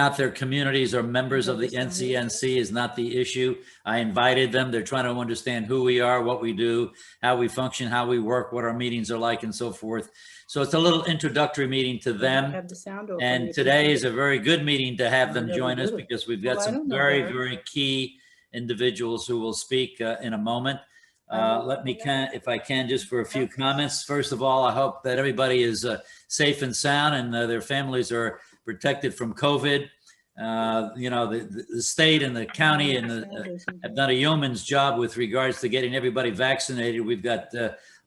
not their communities or members of the NCNC is not the issue. I invited them. They're trying to understand who we are, what we do, how we function, how we work, what our meetings are like, and so forth. So it's a little introductory meeting to them. And today is a very good meeting to have them join us because we've got some very, very key individuals who will speak in a moment. Let me, if I can, just for a few comments. First of all, I hope that everybody is safe and sound and their families are protected from COVID. You know, the state and the county and have done a yeoman's job with regards to getting everybody vaccinated. We've got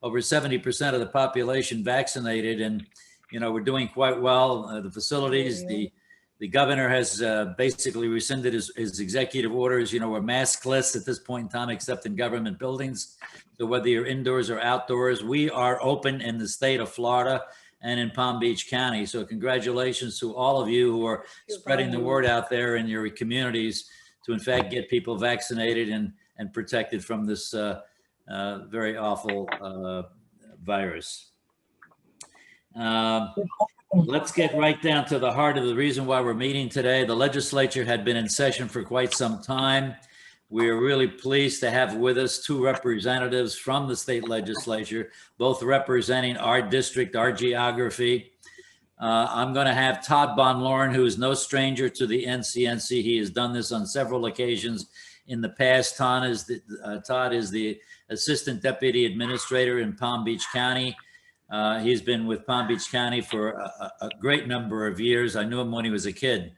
over 70% of the population vaccinated, and you know, we're doing quite well. The facilities, the governor has basically rescinded his executive orders. You know, we're maskless at this point in time, except in government buildings. So whether you're indoors or outdoors, we are open in the state of Florida and in Palm Beach County. So congratulations to all of you who are spreading the word out there in your communities to in fact get people vaccinated and protected from this very awful virus. Let's get right down to the heart of the reason why we're meeting today. The legislature had been in session for quite some time. We're really pleased to have with us two representatives from the state legislature, both representing our district, our geography. I'm going to have Todd Bonlarron, who is no stranger to the NCNC. He has done this on several occasions in the past. Todd is the Assistant Deputy Administrator in Palm Beach County. He's been with Palm Beach County for a great number of years. I knew him when he was a kid.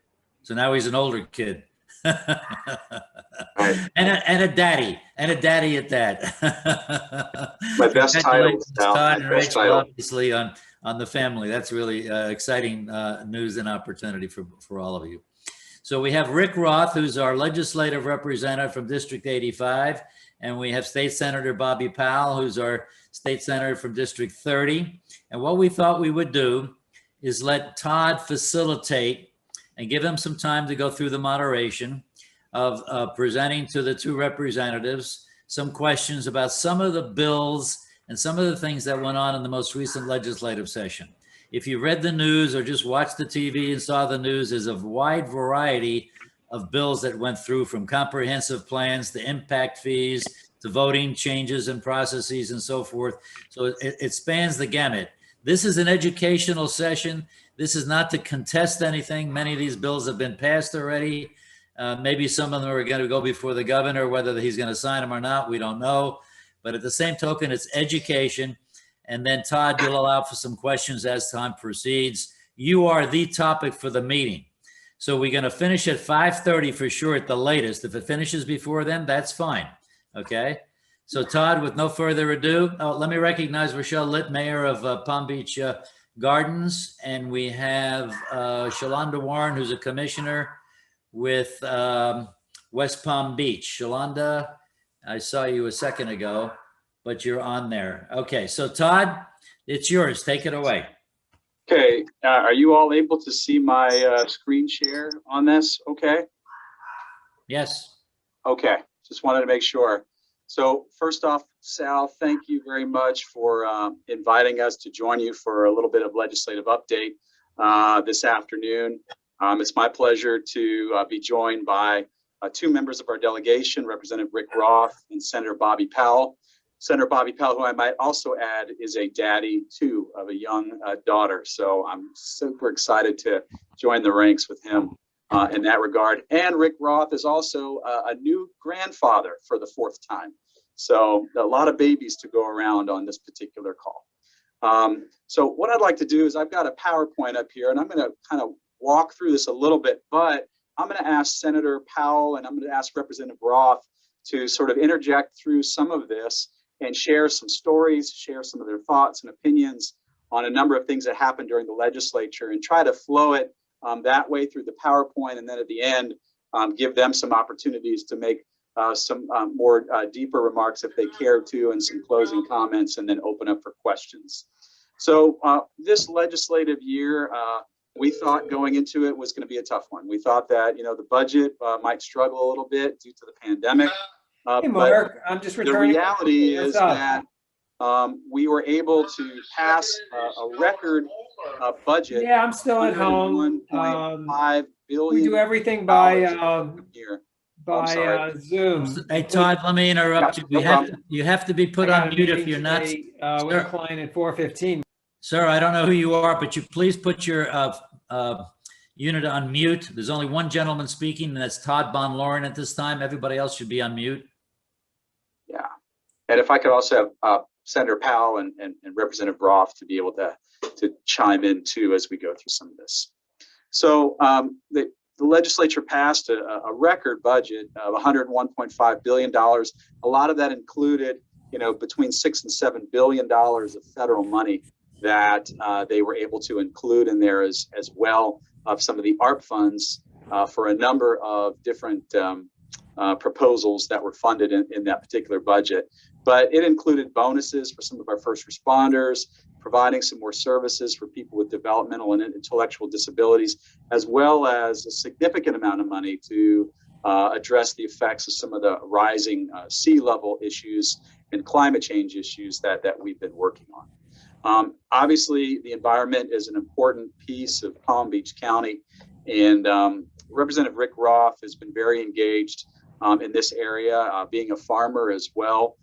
So now he's an older kid. and a daddy at that. My best title. Todd and Rachel, obviously, on the family. That's really exciting news and opportunity for all of you. So we have Rick Roth, who's our legislative representative from District 85. And we have State Senator Bobby Powell, who's our state senator from District 30. And what we thought we would do is let Todd facilitate and give him some time to go through the moderation of presenting to the two representatives some questions about some of the bills and some of the things that went on in the most recent legislative session. If you read the news or just watched the TV and saw the news, there's a wide variety of bills that went through, from comprehensive plans to impact fees to voting changes and processes and so forth. So it spans the gamut. This is an educational session. This is not to contest anything. Many of these bills have been passed already. Maybe some of them are going to go before the governor, whether he's going to sign them or not, we don't know. But at the same token, it's education. And then Todd, you'll allow for some questions as time proceeds. You are the topic for the meeting. So we're going to finish at 5:30 for sure at the latest. If it finishes before then, that's fine. Okay. So Todd, with no further ado, let me recognize Rochelle Litt, Mayor of Palm Beach Gardens. And we have Shalonda Warren, who's a commissioner with West Palm Beach. Shalonda, I saw you a second ago, but you're on there. Okay. So Todd, it's yours. Take it away. Okay, are you all able to see my screen share on this? Okay. Yes. Okay, just wanted to make sure. So first off, Sal, thank you very much for inviting us to join you for a little bit of legislative update this afternoon. It's my pleasure to be joined by two members of our delegation, Representative Rick Roth and Senator Bobby Powell. Senator Bobby Powell, who I might also add, is a daddy too of a young daughter. So I'm super excited to join the ranks with him in that regard. And Rick Roth is also a new grandfather for the fourth time. So a lot of babies to go around on this particular call. So what I'd like to do is I've got a PowerPoint up here and I'm going to kind of walk through this a little bit, but I'm going to ask Senator Powell and I'm going to ask Representative Roth to sort of interject through some of this and share some stories, share some of their thoughts and opinions on a number of things that happened during the legislature and try to flow it that way through the PowerPoint. And then at the end, give them some opportunities to make some more deeper remarks if they care to, and some closing comments, and then open up for questions. So this legislative year, we thought going into it was going to be a tough one. We thought that, the budget might struggle a little bit due to the pandemic. Hey, Mark, I'm just returning. The reality is that we were able to pass a record budget. Yeah, I'm still at home. $1.5 billion. We do everything by here. Zoom. Hey, Todd, let me interrupt you. You have to be put on mute if you're not. With a client at 4:15. Sir, I don't know who you are, but you please put your unit on mute. There's only one gentleman speaking, and that's Todd Bonlarron at this time. Everybody else should be on mute. Yeah. And if I could also have Senator Powell and Representative Roth to be able to chime in too as we go through some of this. So the legislature passed a record budget of $101.5 billion. A lot of that included, between $6 and $7 billion of federal money that they were able to include in there as well of some of the ARP funds for a number of different proposals that were funded in that particular budget. But it included bonuses for some of our first responders, providing some more services for people with developmental and intellectual disabilities, as well as a significant amount of money to address the effects of some of the rising sea level issues and climate change issues that we've been working on. Obviously, the environment is an important piece of Palm Beach County, and Representative Rick Roth has been very engaged in this area, being a farmer as well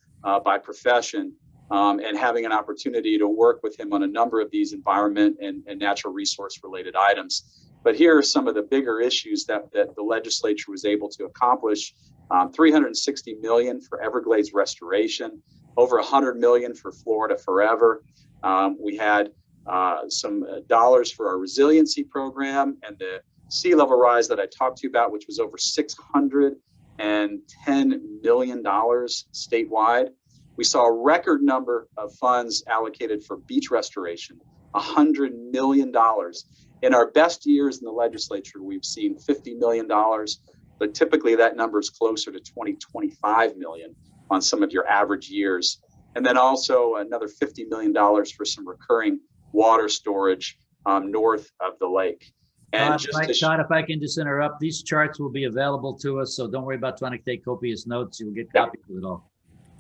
by profession, and having an opportunity to work with him on a number of these environment and natural resource related items. But here are some of the bigger issues that the legislature was able to accomplish. $360 million for Everglades restoration, over $100 million for Florida Forever. We had some dollars for our resiliency program and the sea level rise that I talked to you about, which was over $610 million statewide. We saw a record number of funds allocated for beach restoration, $100 million. In our best years in the legislature, we've seen $50 million, but typically that number is closer to 20, 25 million on some of your average years. And then also another $50 million for some recurring water storage north of the lake. And Todd, if I can just interrupt, these charts will be available to us, so don't worry about trying to take copious notes. You'll get copies of it all.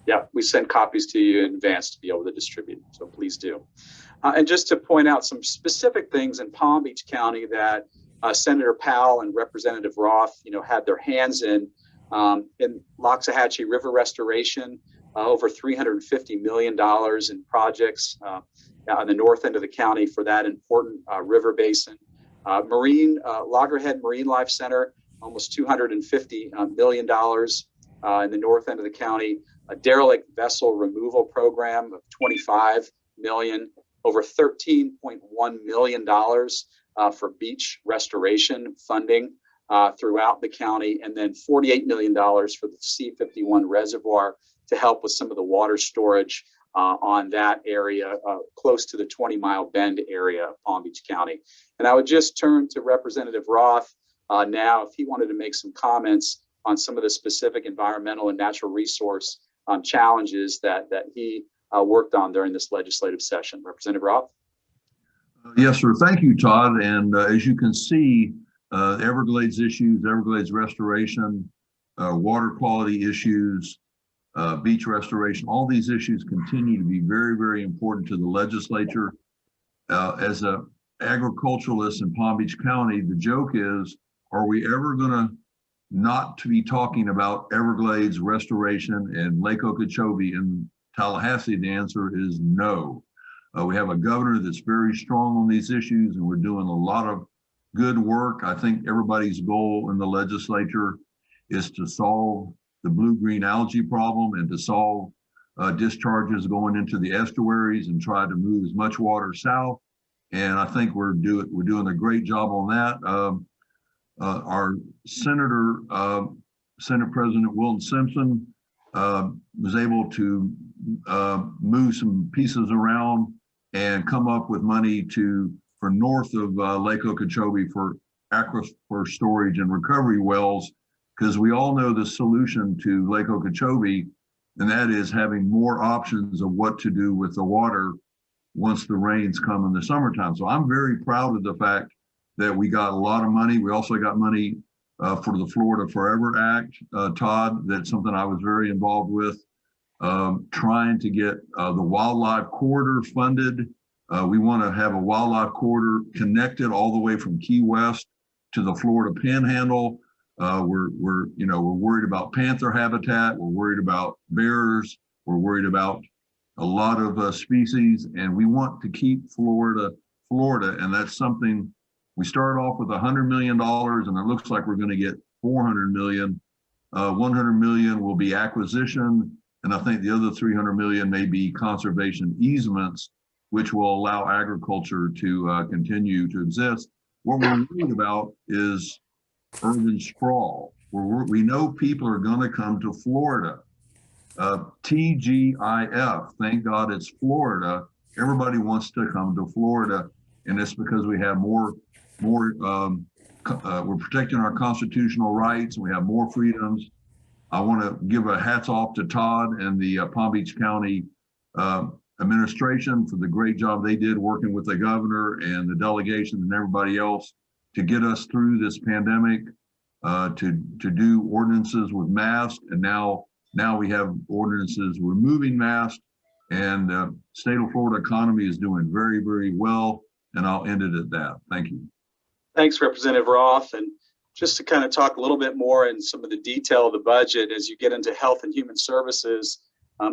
Yeah, we send copies to you in advance to be able to distribute, so please do. And just to point out some specific things in Palm Beach County that Senator Powell and Representative Roth, had their hands in Loxahatchee River restoration, over $350 million in projects on the north end of the county for that important river basin. Loggerhead Marine Life Center, almost $250 million in the north end of the county. A derelict vessel removal program of $25 million, over $13.1 million for beach restoration funding throughout the county, and then $48 million for the C-51 reservoir to help with some of the water storage on that area close to the 20-mile bend area of Palm Beach County. And I would just turn to Representative Roth now if he wanted to make some comments on some of the specific environmental and natural resource challenges that he worked on during this legislative session. Representative Roth? Yes, sir. Thank you, Todd. And as you can see, Everglades issues, Everglades restoration, water quality issues, beach restoration, all these issues continue to be very, very important to the legislature. As an agriculturalist in Palm Beach County, the joke is, are we ever going to not to be talking about Everglades restoration and Lake Okeechobee in Tallahassee? The answer is no. We have a governor that's very strong on these issues, and we're doing a lot of good work. I think everybody's goal in the legislature is to solve the blue-green algae problem and to solve discharges going into the estuaries and try to move as much water south. And I think we're doing a great job on that. Our Senate President Wilton Simpson was able to move some pieces around and come up with money for north of Lake Okeechobee for aquifer storage and recovery wells, because we all know the solution to Lake Okeechobee, and that is having more options of what to do with the water once the rains come in the summertime. So I'm very proud of the fact that we got a lot of money. We also got money for the Florida Forever Act, Todd. That's something I was very involved with. trying to get the wildlife corridor funded. We want to have a wildlife corridor connected all the way from Key West to the Florida Panhandle. We're worried about panther habitat. We're worried about bears. We're worried about a lot of species, and we want to keep Florida, and that's something we started off with $100 million, and it looks like we're going to get $400 million. 100 million will be acquisition, and I think the other 300 million may be conservation easements, which will allow agriculture to continue to exist. What we're worried about is urban sprawl. We know people are going to come to Florida. TGIF, thank God it's Florida. Everybody wants to come to Florida, and it's because we have we're protecting our constitutional rights, and we have more freedoms. I want to give a hats off to Todd and the Palm Beach County administration for the great job they did working with the governor and the delegation and everybody else to get us through this pandemic, to do ordinances with masks, and now we have ordinances removing masks, and the state of Florida economy is doing very, very well, and I'll end it at that. Thank you. Thanks, Representative Roth. And just to kind of talk a little bit more in some of the detail of the budget as you get into health and human services,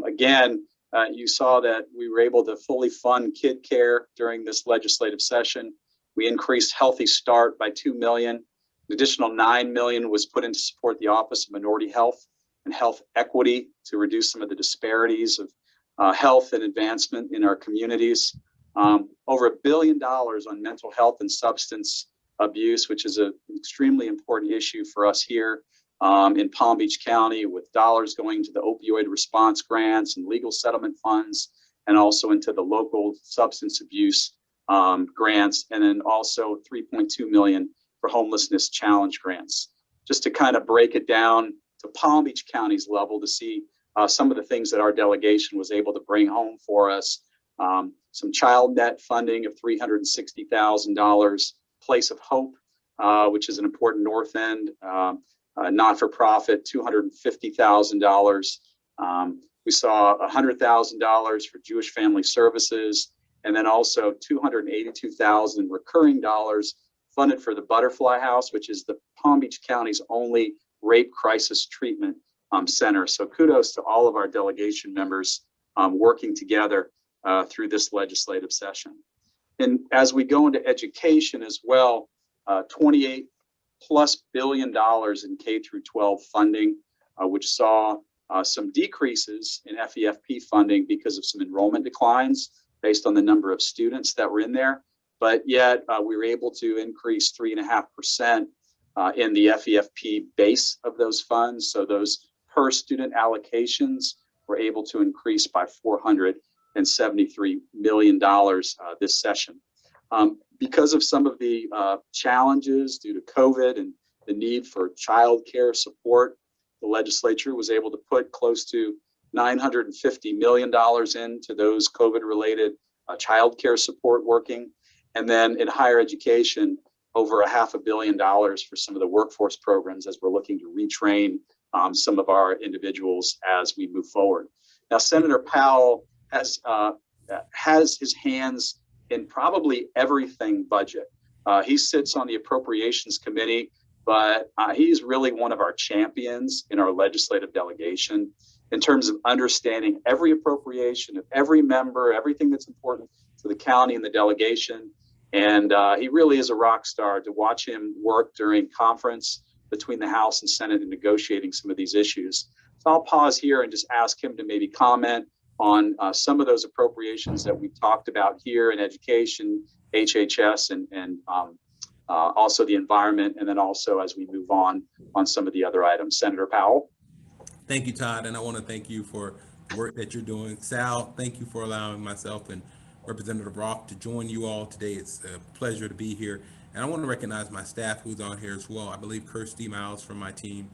again, you saw that we were able to fully fund kid care during this legislative session. We increased Healthy Start by $2 million. An additional $9 million was put in to support the Office of Minority Health and Health Equity to reduce some of the disparities of health and advancement in our communities. Over $1 billion on mental health and substance abuse, which is an extremely important issue for us here in Palm Beach County, with dollars going to the opioid response grants and legal settlement funds, and also into the local substance abuse grants, and then also $3.2 million for homelessness challenge grants. Just to kind of break it down to Palm Beach County's level to see some of the things that our delegation was able to bring home for us. Some child net funding of $360,000, Place of Hope, which is an important North End not-for-profit, $250,000. We saw $100,000 for Jewish Family Services, and then also $282,000 recurring dollars funded for the Butterfly House, which is the Palm Beach County's only rape crisis treatment center. So kudos to all of our delegation members working together through this legislative session. And as we go into education as well, $28+ billion in K through 12 funding, which saw some decreases in FEFP funding because of some enrollment declines based on the number of students that were in there. But yet we were able to increase 3.5% in the FEFP base of those funds. So those per student allocations were able to increase by $473 million this session. Because of some of the challenges due to COVID and the need for child care support, the legislature was able to put close to $950 million into those COVID-related child care support working. And then in higher education, over $500 million for some of the workforce programs as we're looking to retrain some of our individuals as we move forward. Now, Senator Powell has his hands in probably everything budget. He sits on the Appropriations Committee, but he's really one of our champions in our legislative delegation in terms of understanding every appropriation of every member, everything that's important to the county and the delegation. And he really is a rock star to watch him work during conference between the House and Senate in negotiating some of these issues. So I'll pause here and just ask him to maybe comment on some of those appropriations that we talked about here in education, HHS, and also the environment, and then also as we move on some of the other items. Senator Powell. Thank you, Todd, and I want to thank you for the work that you're doing. Sal, thank you for allowing myself and Representative Roth to join you all today. It's a pleasure to be here. And I want to recognize my staff who's on here as well. I believe Kirsty Miles from my team,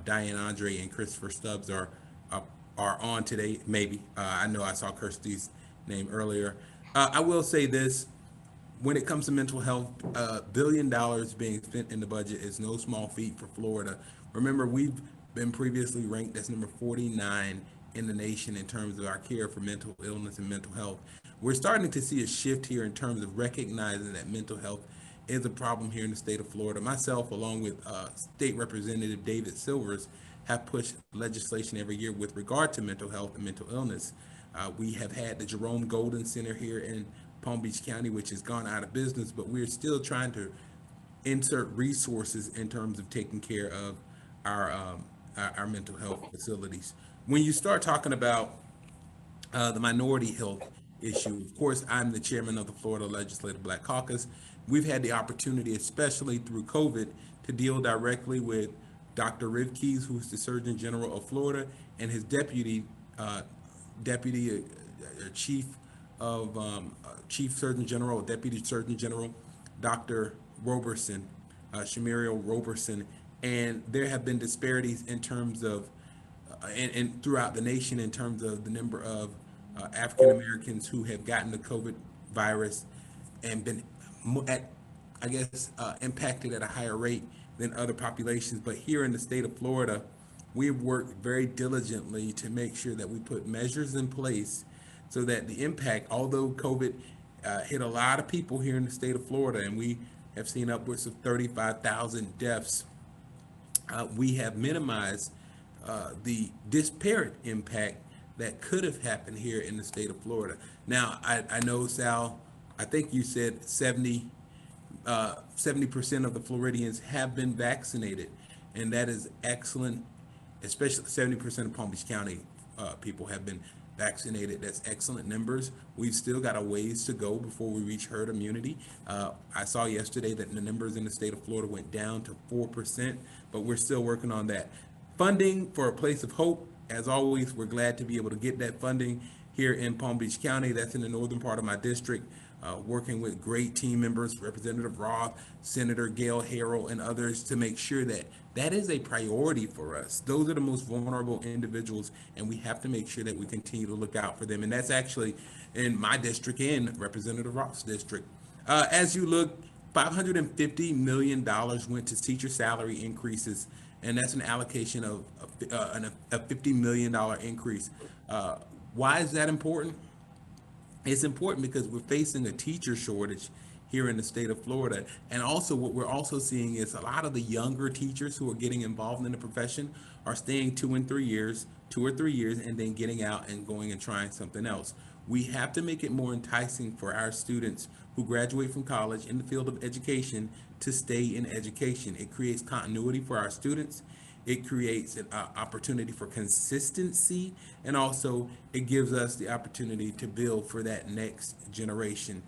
Diane Andre, and Christopher Stubbs are on today, maybe. I know I saw Kirsty's name earlier. I will say this, when it comes to mental health, $1 billion being spent in the budget is no small feat for Florida. Remember, we've been previously ranked as number 49 in the nation in terms of our care for mental illness and mental health. We're starting to see a shift here in terms of recognizing that mental health is a problem here in the state of Florida. Myself, along with State Representative David Silvers, have pushed legislation every year with regard to mental health and mental illness. We have had the Jerome Golden Center here in Palm Beach County, which has gone out of business, but we're still trying to insert resources in terms of taking care of our mental health facilities. When you start talking about the minority health issue, of course, I'm the chairman of the Florida Legislative Black Caucus. We've had the opportunity, especially through COVID, to deal directly with Dr. Rivkees, who's the Surgeon General of Florida, and his deputy chief Surgeon General, Deputy Surgeon General, Dr. Roberson, Shamirio Roberson, and there have been disparities in terms of, and throughout the nation in terms of the number of African Americans who have gotten the COVID virus and been impacted at a higher rate than other populations. But here in the state of Florida, we've worked very diligently to make sure that we put measures in place so that the impact, although COVID hit a lot of people here in the state of Florida, and we have seen upwards of 35,000 deaths, we have minimized the disparate impact that could have happened here in the state of Florida. Now, I know, Sal, I think you said 70% of the Floridians have been vaccinated, and that is excellent. Especially 70% of Palm Beach County people have been vaccinated. That's excellent numbers. We've still got a ways to go before we reach herd immunity. I saw yesterday that the numbers in the state of Florida went down to 4%, but we're still working on that. Funding for a place of hope. As always, we're glad to be able to get that funding here in Palm Beach County. That's in the northern part of my district, working with great team members, Representative Roth, Senator Gail Harrell, and others to make sure that that is a priority for us. Those are the most vulnerable individuals, and we have to make sure that we continue to look out for them. And that's actually in my district and Representative Roth's district. As you look, $550 million went to teacher salary increases, and that's an allocation of a $50 million increase. Why is that important? It's important because we're facing a teacher shortage here in the state of Florida. And also what we're also seeing is a lot of the younger teachers who are getting involved in the profession are staying 2 or 3 years, and then getting out and going and trying something else. We have to make it more enticing for our students who graduate from college in the field of education to stay in education. It creates continuity for our students. It creates an opportunity for consistency, and also it gives us the opportunity to build for that next generation.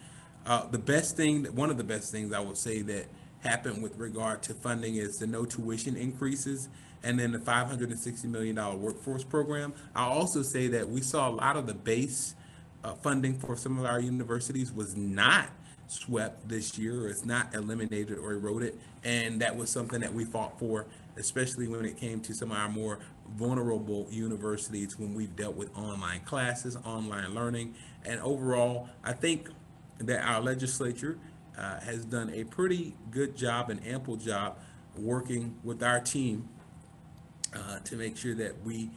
One of the best things I would say that happened with regard to funding is the no tuition increases, and then the $560 million workforce program. I'll also say that we saw a lot of the base funding for some of our universities was not swept this year, or it's not eliminated or eroded, and that was something that we fought for, especially when it came to some of our more vulnerable universities when we've dealt with online classes, online learning. And overall, I think that our legislature has done a pretty good job, an ample job, working with our team to make sure that we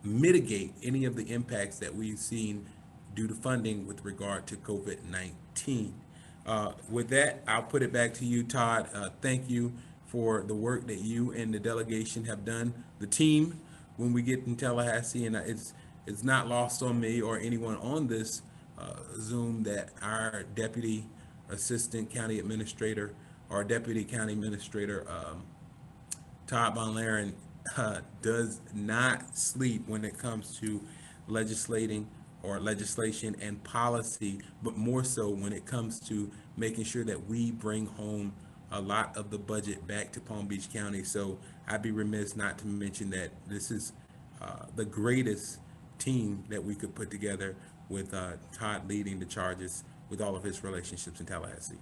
mitigate any of the impacts that we've seen due to funding with regard to COVID-19. With that, I'll put it back to you, Todd. Thank you for the work that you and the delegation have done. The team, when we get in Tallahassee, and it's not lost on me or anyone on this Zoom that our deputy assistant county administrator, or deputy county administrator, Todd Bonlarron, does not sleep when it comes to legislation and policy, but more so when it comes to making sure that we bring home a lot of the budget back to Palm Beach County. So I'd be remiss not to mention that this is the greatest team that we could put together, with Todd leading the charges with all of his relationships in Tallahassee.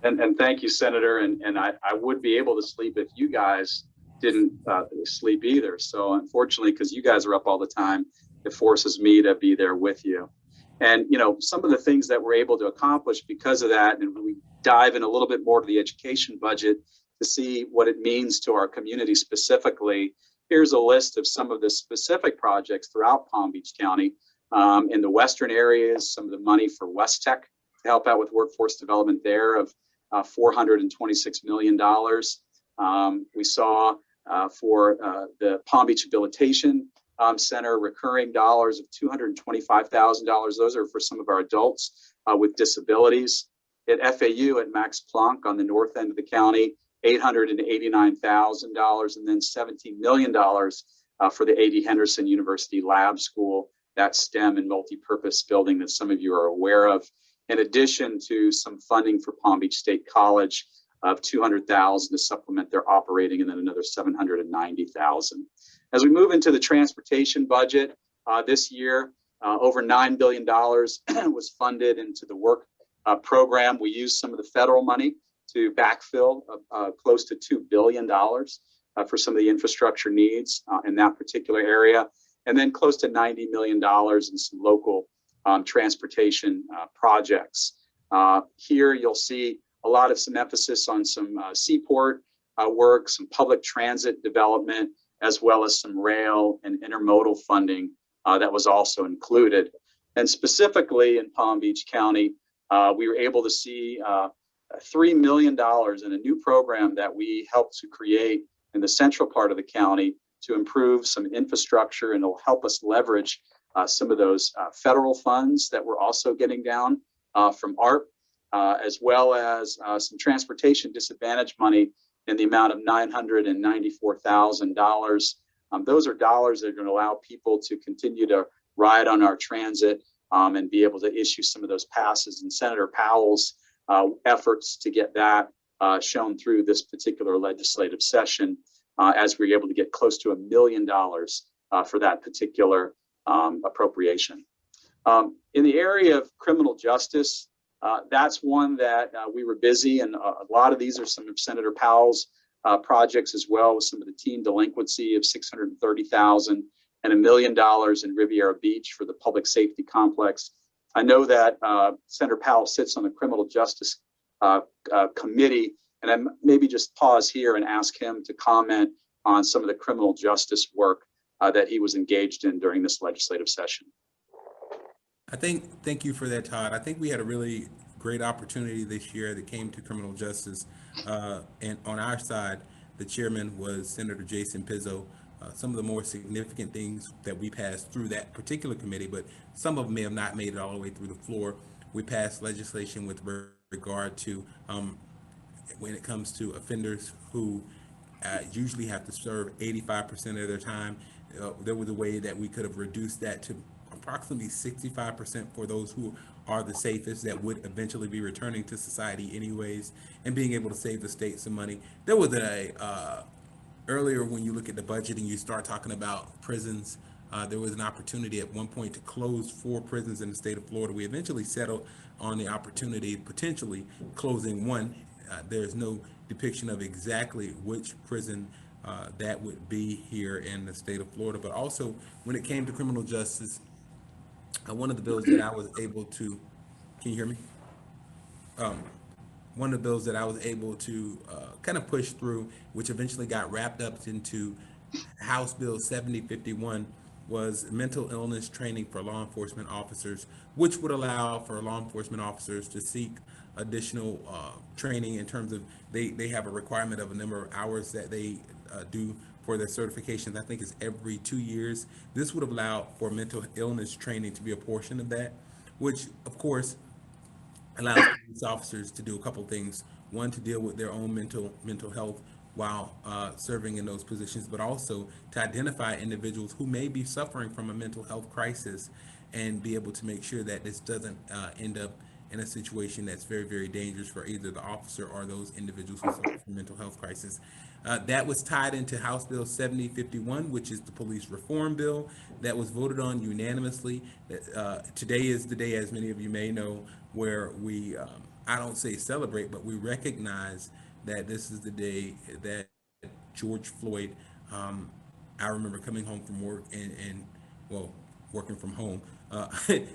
And thank you, Senator. And I would be able to sleep if you guys didn't sleep either. So unfortunately, because you guys are up all the time, it forces me to be there with you. And, you know, some of the things that we're able to accomplish because of that, and we dive in a little bit more to the education budget to see what it means to our community specifically. here's a list of some of the specific projects throughout Palm Beach County. In the western areas, some of the money for West Tech to help out with workforce development there of $426 million. We saw for the Palm Beach Rehabilitation Center recurring dollars of $225,000. Those are for some of our adults with disabilities. At FAU at Max Planck on the north end of the county, $889,000, and then $17 million for the A.D. Henderson University Lab School, that STEM and multi-purpose building that some of you are aware of, in addition to some funding for Palm Beach State College of $200,000 to supplement their operating, and then another $790,000. As we move into the transportation budget this year, over $9 billion was funded into the work program. We used some of the federal money to backfill close to $2 billion for some of the infrastructure needs in that particular area, and then close to $90 million in some local transportation projects. Here you'll see a lot of some emphasis on some seaport work, some public transit development, as well as some rail and intermodal funding that was also included. And specifically in Palm Beach County, we were able to see $3 million in a new program that we helped to create in the central part of the county to improve some infrastructure, and it'll help us leverage some of those federal funds that we're also getting down from ARP, as well as some transportation disadvantage money in the amount of $994,000. Those are dollars that are going to allow people to continue to ride on our transit and be able to issue some of those passes. And Senator Powell's efforts to get that shown through this particular legislative session, as we were able to get close to $1 million for that particular appropriation. In the area of criminal justice, that's one that we were busy, and a lot of these are some of Senator Powell's projects as well, with some of the teen delinquency of $630,000 and $1 million in Riviera Beach for the public safety complex. I know that Senator Powell sits on the criminal justice committee, and I maybe just pause here and ask him to comment on some of the criminal justice work that he was engaged in during this legislative session. Thank you for that, Todd. I think we had a really great opportunity this year that came to criminal justice. And on our side, the chairman was Senator Jason Pizzo. Some of the more significant things that we passed through that particular committee, but some of them may have not made it all the way through the floor. We passed legislation with regard to when it comes to offenders who usually have to serve 85% of their time. There was a way that we could have reduced that to approximately 65% for those who are the safest, that would eventually be returning to society anyways, and being able to save the state some money. There was earlier, when you look at the budget and you start talking about prisons, there was an opportunity at one point to close 4 prisons in the state of Florida. We eventually settled on the opportunity potentially closing 1. There's no depiction of exactly which prison that would be here in the state of Florida. But also, when it came to criminal justice, one of the bills that I was able to, can you hear me? One of the bills that I was able to kind of push through, which eventually got wrapped up into House Bill 7051, was mental illness training for law enforcement officers, which would allow for law enforcement officers to seek additional training in terms of they have a requirement of a number of hours that they do for their certifications. I think it's every 2 years. This would allow for mental illness training to be a portion of that, which of course allows police officers to do a couple of things. One, to deal with their own mental health while serving in those positions, but also to identify individuals who may be suffering from a mental health crisis and be able to make sure that this doesn't end up in a situation that's very, very dangerous for either the officer or those individuals who suffer from mental health crisis. That was tied into House Bill 7051, which is the police reform bill that was voted on unanimously. Today is the day, as many of you may know, where we, I don't say celebrate, but we recognize that this is the day that George Floyd, I remember coming home from work and working from home,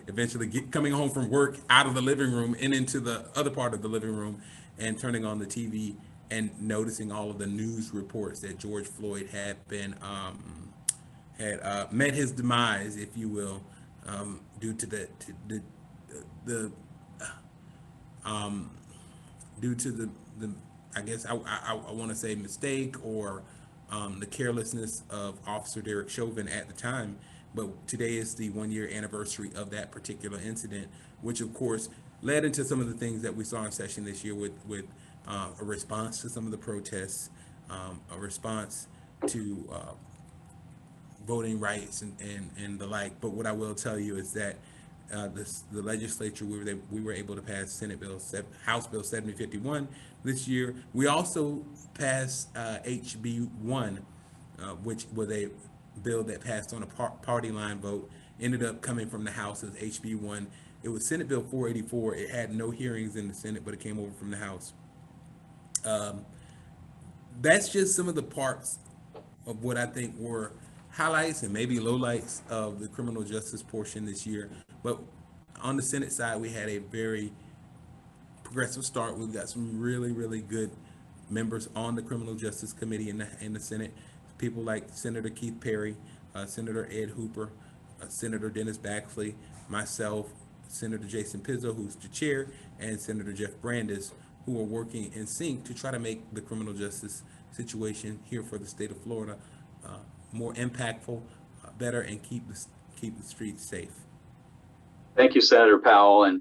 eventually coming home from work out of the living room and into the other part of the living room and turning on the TV and noticing all of the news reports that George Floyd had met his demise, if you will, due to the I guess I want to say mistake or the carelessness of Officer Derek Chauvin at the time. But today is the 1-year anniversary of that particular incident, which of course led into some of the things that we saw in session this year with a response to some of the protests, a response to voting rights and the like. But what I will tell you is that the legislature, we were able to pass House Bill 7051 this year. We also passed HB1, which was a bill that passed on a party line vote, ended up coming from the House as HB1. It was Senate Bill 484. It had no hearings in the Senate, but it came over from the House. That's just some of the parts of what I think were highlights and maybe lowlights of the criminal justice portion this year. But on the Senate side, we had a very progressive start. We've got some really, really good members on the Criminal Justice Committee in the Senate. People like Senator Keith Perry, Senator Ed Hooper, Senator Dennis Baxley, myself, Senator Jason Pizzo, who's the chair, and Senator Jeff Brandes, who are working in sync to try to make the criminal justice situation here for the state of Florida more impactful, better, and keep the streets safe. Thank you, Senator Powell. And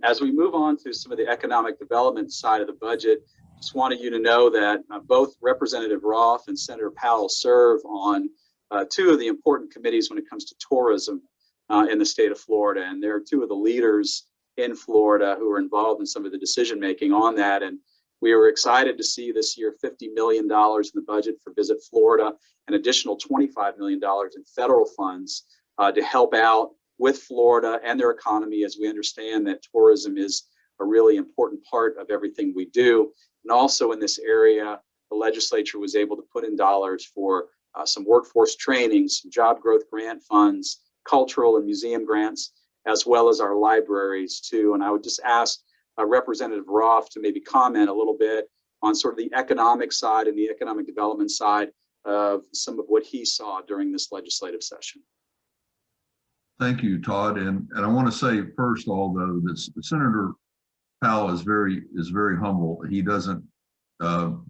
as we move on to some of the economic development side of the budget, just wanted you to know that both Representative Roth and Senator Powell serve on two of the important committees when it comes to tourism in the state of Florida. And they're two of the leaders in Florida who are involved in some of the decision making on that. And we were excited to see this year $50 million in the budget for Visit Florida, an additional $25 million in federal funds to help out with Florida and their economy, as we understand that tourism is a really important part of everything we do. And also in this area, the legislature was able to put in dollars for some workforce training, some job growth grant funds, cultural and museum grants, as well as our libraries too. And I would just ask Representative Roth to maybe comment a little bit on sort of the economic side and the economic development side of some of what he saw during this legislative session. Thank you, Todd. And I want to say first, although that Senator Powell is very humble. He doesn't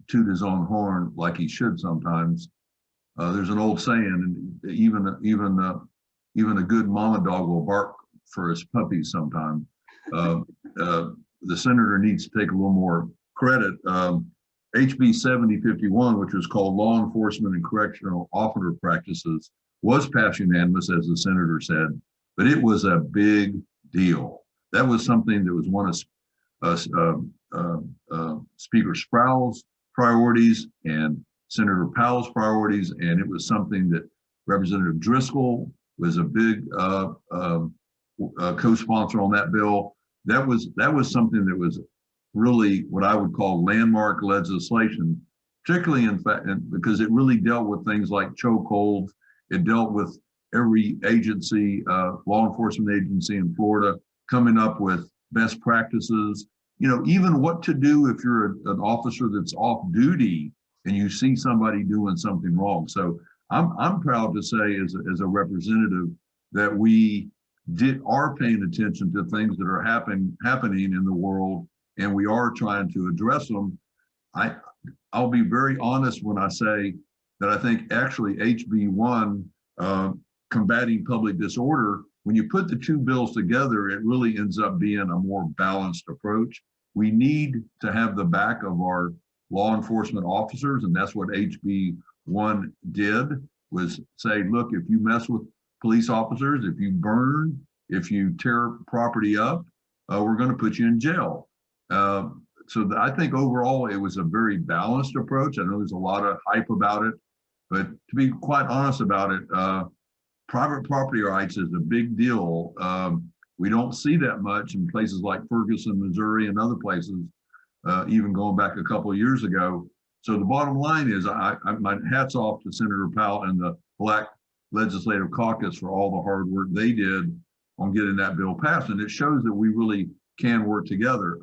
toot his own horn like he should sometimes. There's an old saying, and even a good mama dog will bark for his puppies sometimes. The senator needs to take a little more credit. HB 7051, which was called Law Enforcement and Correctional Officer Practices, was passed unanimous, as the senator said, but it was a big deal. That was something that was one of Speaker Sproul's priorities and Senator Powell's priorities, and it was something that Representative Driscoll was a big co-sponsor on that bill. That was something that was really what I would call landmark legislation, particularly in fact, because it really dealt with things like chokeholds. It dealt with every agency, law enforcement agency in Florida, coming up with best practices. You know, even what to do if you're an officer that's off duty and you see somebody doing something wrong. So I'm proud to say, as a representative, that we are paying attention to things that are happening in the world, and we are trying to address them. I'll be very honest when I say that I think actually HB1, combating public disorder, when you put the two bills together, it really ends up being a more balanced approach. We need to have the back of our law enforcement officers, and that's what HB1 did, was say, look, if you mess with police officers, if you burn, if you tear property up, we're going to put you in jail. So I think overall it was a very balanced approach. I know there's a lot of hype about it, but to be quite honest about it, private property rights is a big deal. We don't see that much in places like Ferguson, Missouri, and other places, even going back a couple of years ago. So the bottom line is, my hats off to Senator Powell and the Black Legislative Caucus for all the hard work they did on getting that bill passed. And it shows that we really can work together.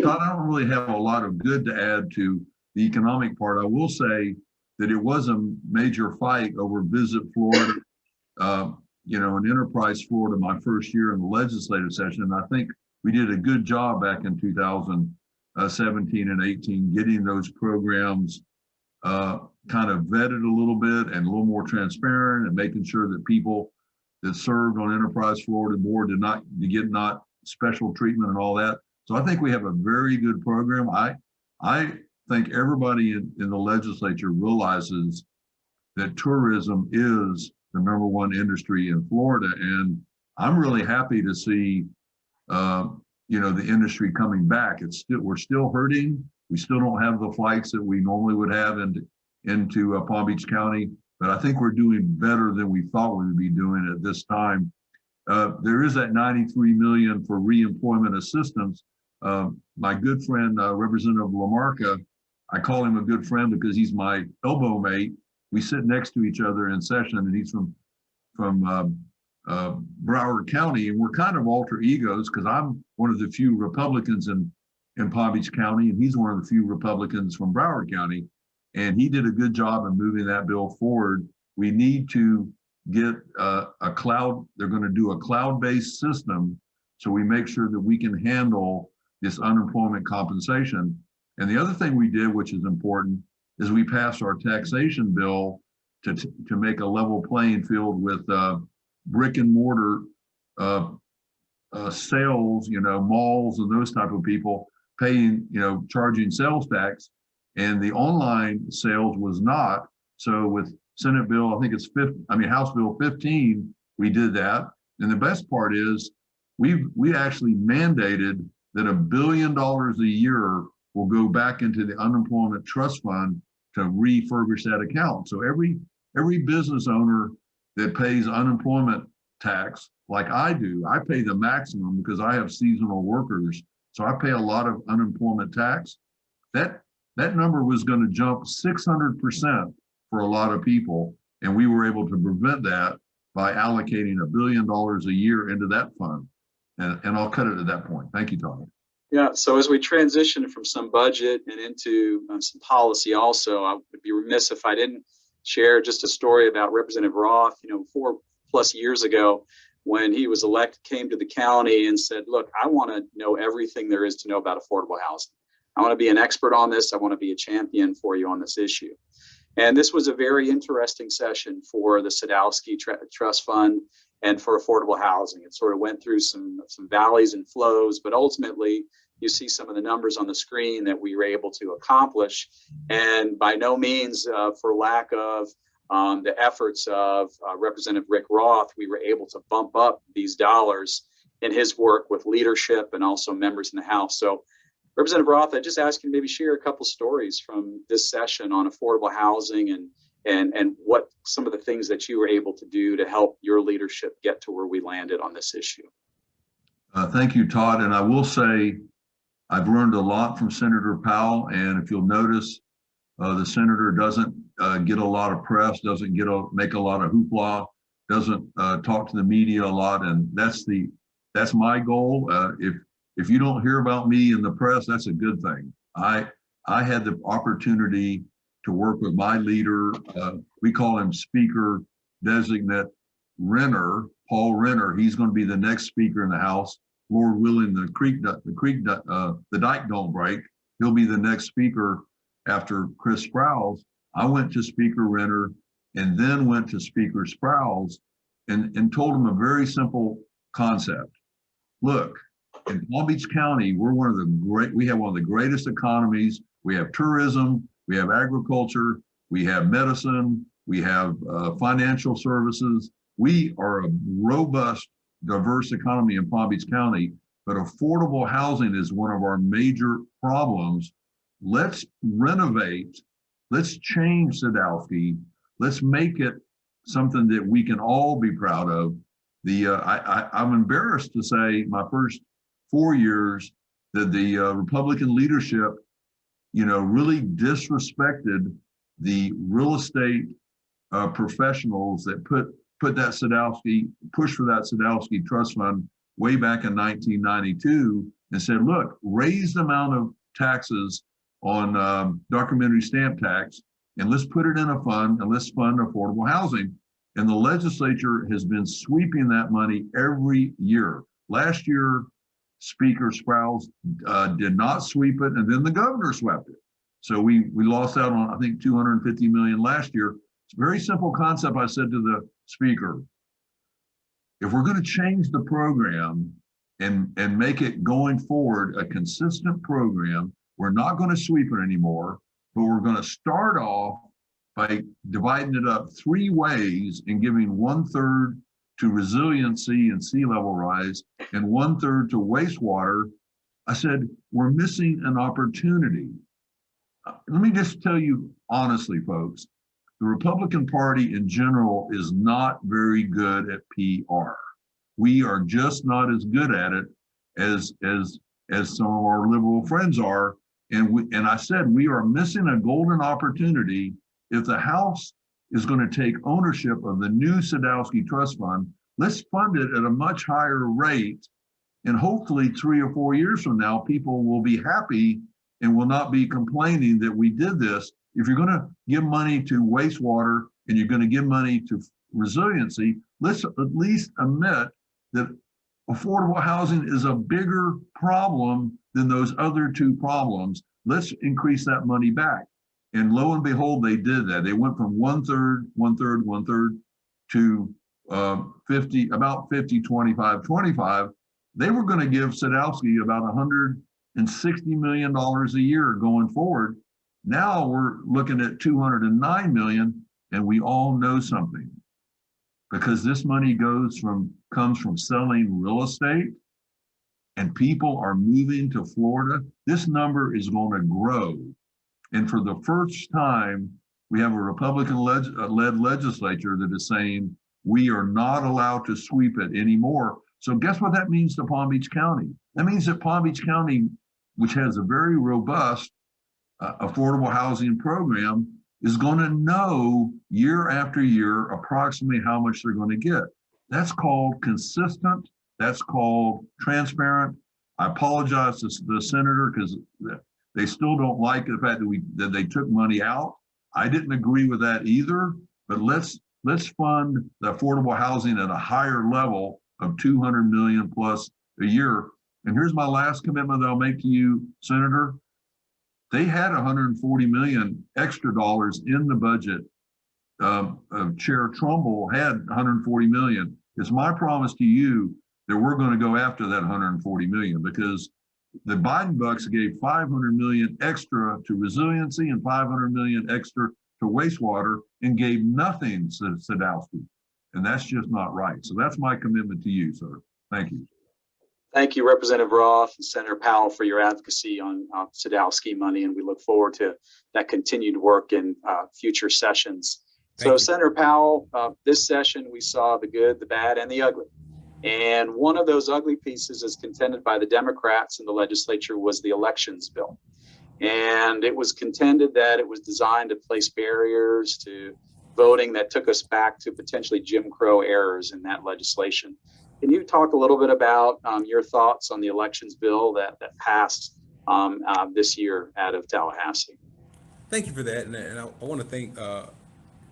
Todd, I don't really have a lot of good to add to the economic part. I will say that it was a major fight over Visit Florida, in Enterprise Florida, my first year in the legislative session. And I think we did a good job back in 2017 and 18, getting those programs kind of vetted a little bit and a little more transparent, and making sure that people that served on Enterprise Florida board did not get not special treatment and all that. So I think we have a very good program. I think everybody in the legislature realizes that tourism is the #1 industry in Florida. And I'm really happy to see, the industry coming back. We're still hurting. We still don't have the flights that we normally would have into Palm Beach County, but I think we're doing better than we thought we would be doing at this time. There is that $93 million for reemployment assistance. My good friend, Representative LaMarca, I call him a good friend because he's my elbow mate. We sit next to each other in session, and he's from Broward County, and we're kind of alter egos because I'm one of the few Republicans in Palm Beach County, and he's one of the few Republicans from Broward County. And he did a good job in moving that bill forward. We need to get a cloud. They're going to do a cloud-based system so we make sure that we can handle this unemployment compensation. And the other thing we did, which is important, is we passed our taxation bill to make a level playing field with brick and mortar sales, malls and those type of people paying, charging sales tax, and the online sales was not. So with Senate bill, I think it's House Bill 15, we did that. And the best part is we actually mandated that $1 billion a year will go back into the unemployment trust fund to refurbish that account. So every business owner that pays unemployment tax, like I do, I pay the maximum because I have seasonal workers. So I pay a lot of unemployment tax. That number was going to jump 600% for a lot of people. And we were able to prevent that by allocating $1 billion a year into that fund. And I'll cut it at that point. Thank you, Todd. Yeah, so as we transition from some budget and into some policy also, I would be remiss if I didn't share just a story about Representative Roth. 4+ years ago, when he was elected, came to the county and said, look, I want to know everything there is to know about affordable housing. I want to be an expert on this. I want to be a champion for you on this issue. And this was a very interesting session for the Sadowski Trust Fund and for affordable housing. It sort of went through some valleys and flows, but ultimately you see some of the numbers on the screen that we were able to accomplish. And by no means for lack of the efforts of Representative Rick Roth, we were able to bump up these dollars in his work with leadership and also members in the House. So Representative Roth, I just ask you to maybe share a couple stories from this session on affordable housing and what some of the things that you were able to do to help your leadership get to where we landed on this issue. Thank you, Todd. And I will say, I've learned a lot from Senator Powell. And if you'll notice, the senator doesn't get a lot of press, doesn't make a lot of hoopla, doesn't talk to the media a lot. And that's my goal. If you don't hear about me in the press, that's a good thing. I had the opportunity to work with my leader. We call him Speaker Designate Renner, Paul Renner. He's going to be the next speaker in the House. Lord willing, the dike don't break. He'll be the next speaker after Chris Sprouse. I went to Speaker Renner and then went to Speaker Sprouse and told him a very simple concept. Look, in Palm Beach County, we have one of the greatest economies. We have tourism, we have agriculture, we have medicine, we have financial services. We are a robust, diverse economy in Palm Beach County, but affordable housing is one of our major problems. Let's renovate, let's change Sadowski, let's make it something that we can all be proud of. I'm embarrassed to say my first 4 years that the Republican leadership, really disrespected the real estate professionals that pushed for that Sadowski Trust Fund way back in 1992. and said, look, raise the amount of taxes on documentary stamp tax, and let's put it in a fund and let's fund affordable housing. And the legislature has been sweeping that money every year. Last year, Speaker Sprouse did not sweep it, and then the governor swept it. So we lost out on, I think, 250 million last year. It's a very simple concept. I said to the speaker, if we're going to change the program and make it going forward a consistent program, we're not going to sweep it anymore, but we're going to start off by dividing it up 3 ways and giving 1/3 to resiliency and sea level rise and 1/3 to wastewater. I said, we're missing an opportunity. Let me just tell you honestly, folks, the Republican Party in general is not very good at PR. We are just not as good at it as some of our liberal friends are. And I said, we are missing a golden opportunity. If the House is going to take ownership of the new Sadowski Trust Fund, let's fund it at a much higher rate. And hopefully 3 or 4 years from now, people will be happy and will not be complaining that we did this. If you're going to give money to wastewater and you're going to give money to resiliency, let's at least admit that affordable housing is a bigger problem than those other 2 problems. Let's increase that money back. And lo and behold, they did that. They went from 1/3, 1/3, 1/3 to 50, about 50, 25, 25. They were going to give Sadowski about $160 million a year going forward. Now we're looking at 209 million, and we all know something, because this money comes from selling real estate, and people are moving to Florida. This number is going to grow. And for the first time, we have a Republican-led legislature that is saying we are not allowed to sweep it anymore. So guess what that means to Palm Beach County? That means that Palm Beach County, which has a very robust affordable housing program, is going to know year after year approximately how much they're going to get. That's called consistent. That's called transparent. I apologize to the senator because they still don't like the fact that they took money out. I didn't agree with that either, but let's fund the affordable housing at a higher level of 200 million plus a year. And here's my last commitment that I'll make to you, Senator. They had 140 million extra dollars in the budget. Chair Trumbull had 140 million. It's my promise to you that we're going to go after that 140 million, because the Biden bucks gave 500 million extra to resiliency and 500 million extra to wastewater and gave nothing to Sadowski. And that's just not right. So that's my commitment to you, sir. Thank you. Thank you, Representative Roth and Senator Powell, for your advocacy on Sadowski money, and we look forward to that continued work in future sessions. So, Senator Powell, this session we saw the good, the bad, and the ugly. And one of those ugly pieces, as contended by the Democrats in the legislature, was the elections bill. And it was contended that it was designed to place barriers to voting that took us back to potentially Jim Crow errors in that legislation. Can you talk a little bit about your thoughts on the elections bill that passed this year out of Tallahassee? Thank you for that. And I want to thank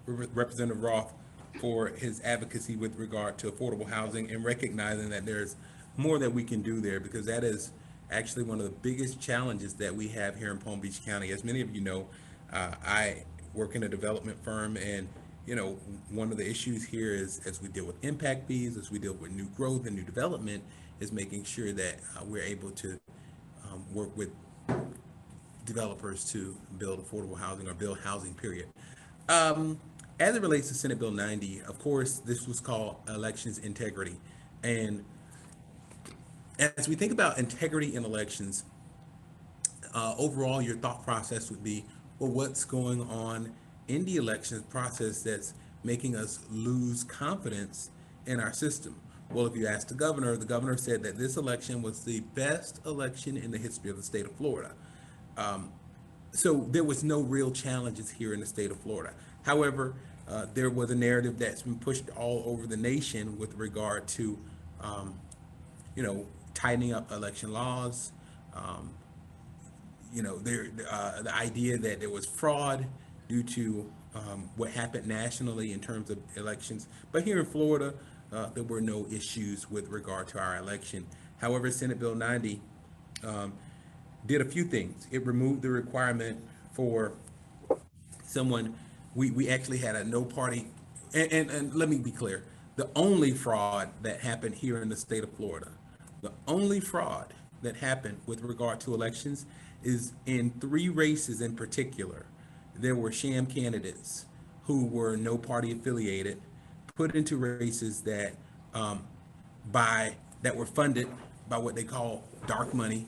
Representative Roth for his advocacy with regard to affordable housing and recognizing that there's more that we can do there, because that is actually one of the biggest challenges that we have here in Palm Beach County. As many of you know, I work in a development firm, and one of the issues here is, as we deal with impact fees, as we deal with new growth and new development, is making sure that we're able to work with developers to build affordable housing or build housing, period. As it relates to Senate Bill 90, of course, this was called elections integrity. And as we think about integrity in elections, overall, your thought process would be, well, what's going on in the elections process that's making us lose confidence in our system? Well, if you ask the governor said that this election was the best election in the history of the state of Florida. So there was no real challenges here in the state of Florida. However, there was a narrative that's been pushed all over the nation with regard to, tightening up election laws. The idea that there was fraud due to what happened nationally in terms of elections. But here in Florida, there were no issues with regard to our election. However, Senate Bill 90 did a few things. It removed the requirement for someone, we actually had a no party, and let me be clear, the only fraud that happened here in the state of Florida, the only fraud that happened with regard to elections is in 3 races in particular. There were sham candidates who were no party affiliated, put into races that were funded by what they call dark money,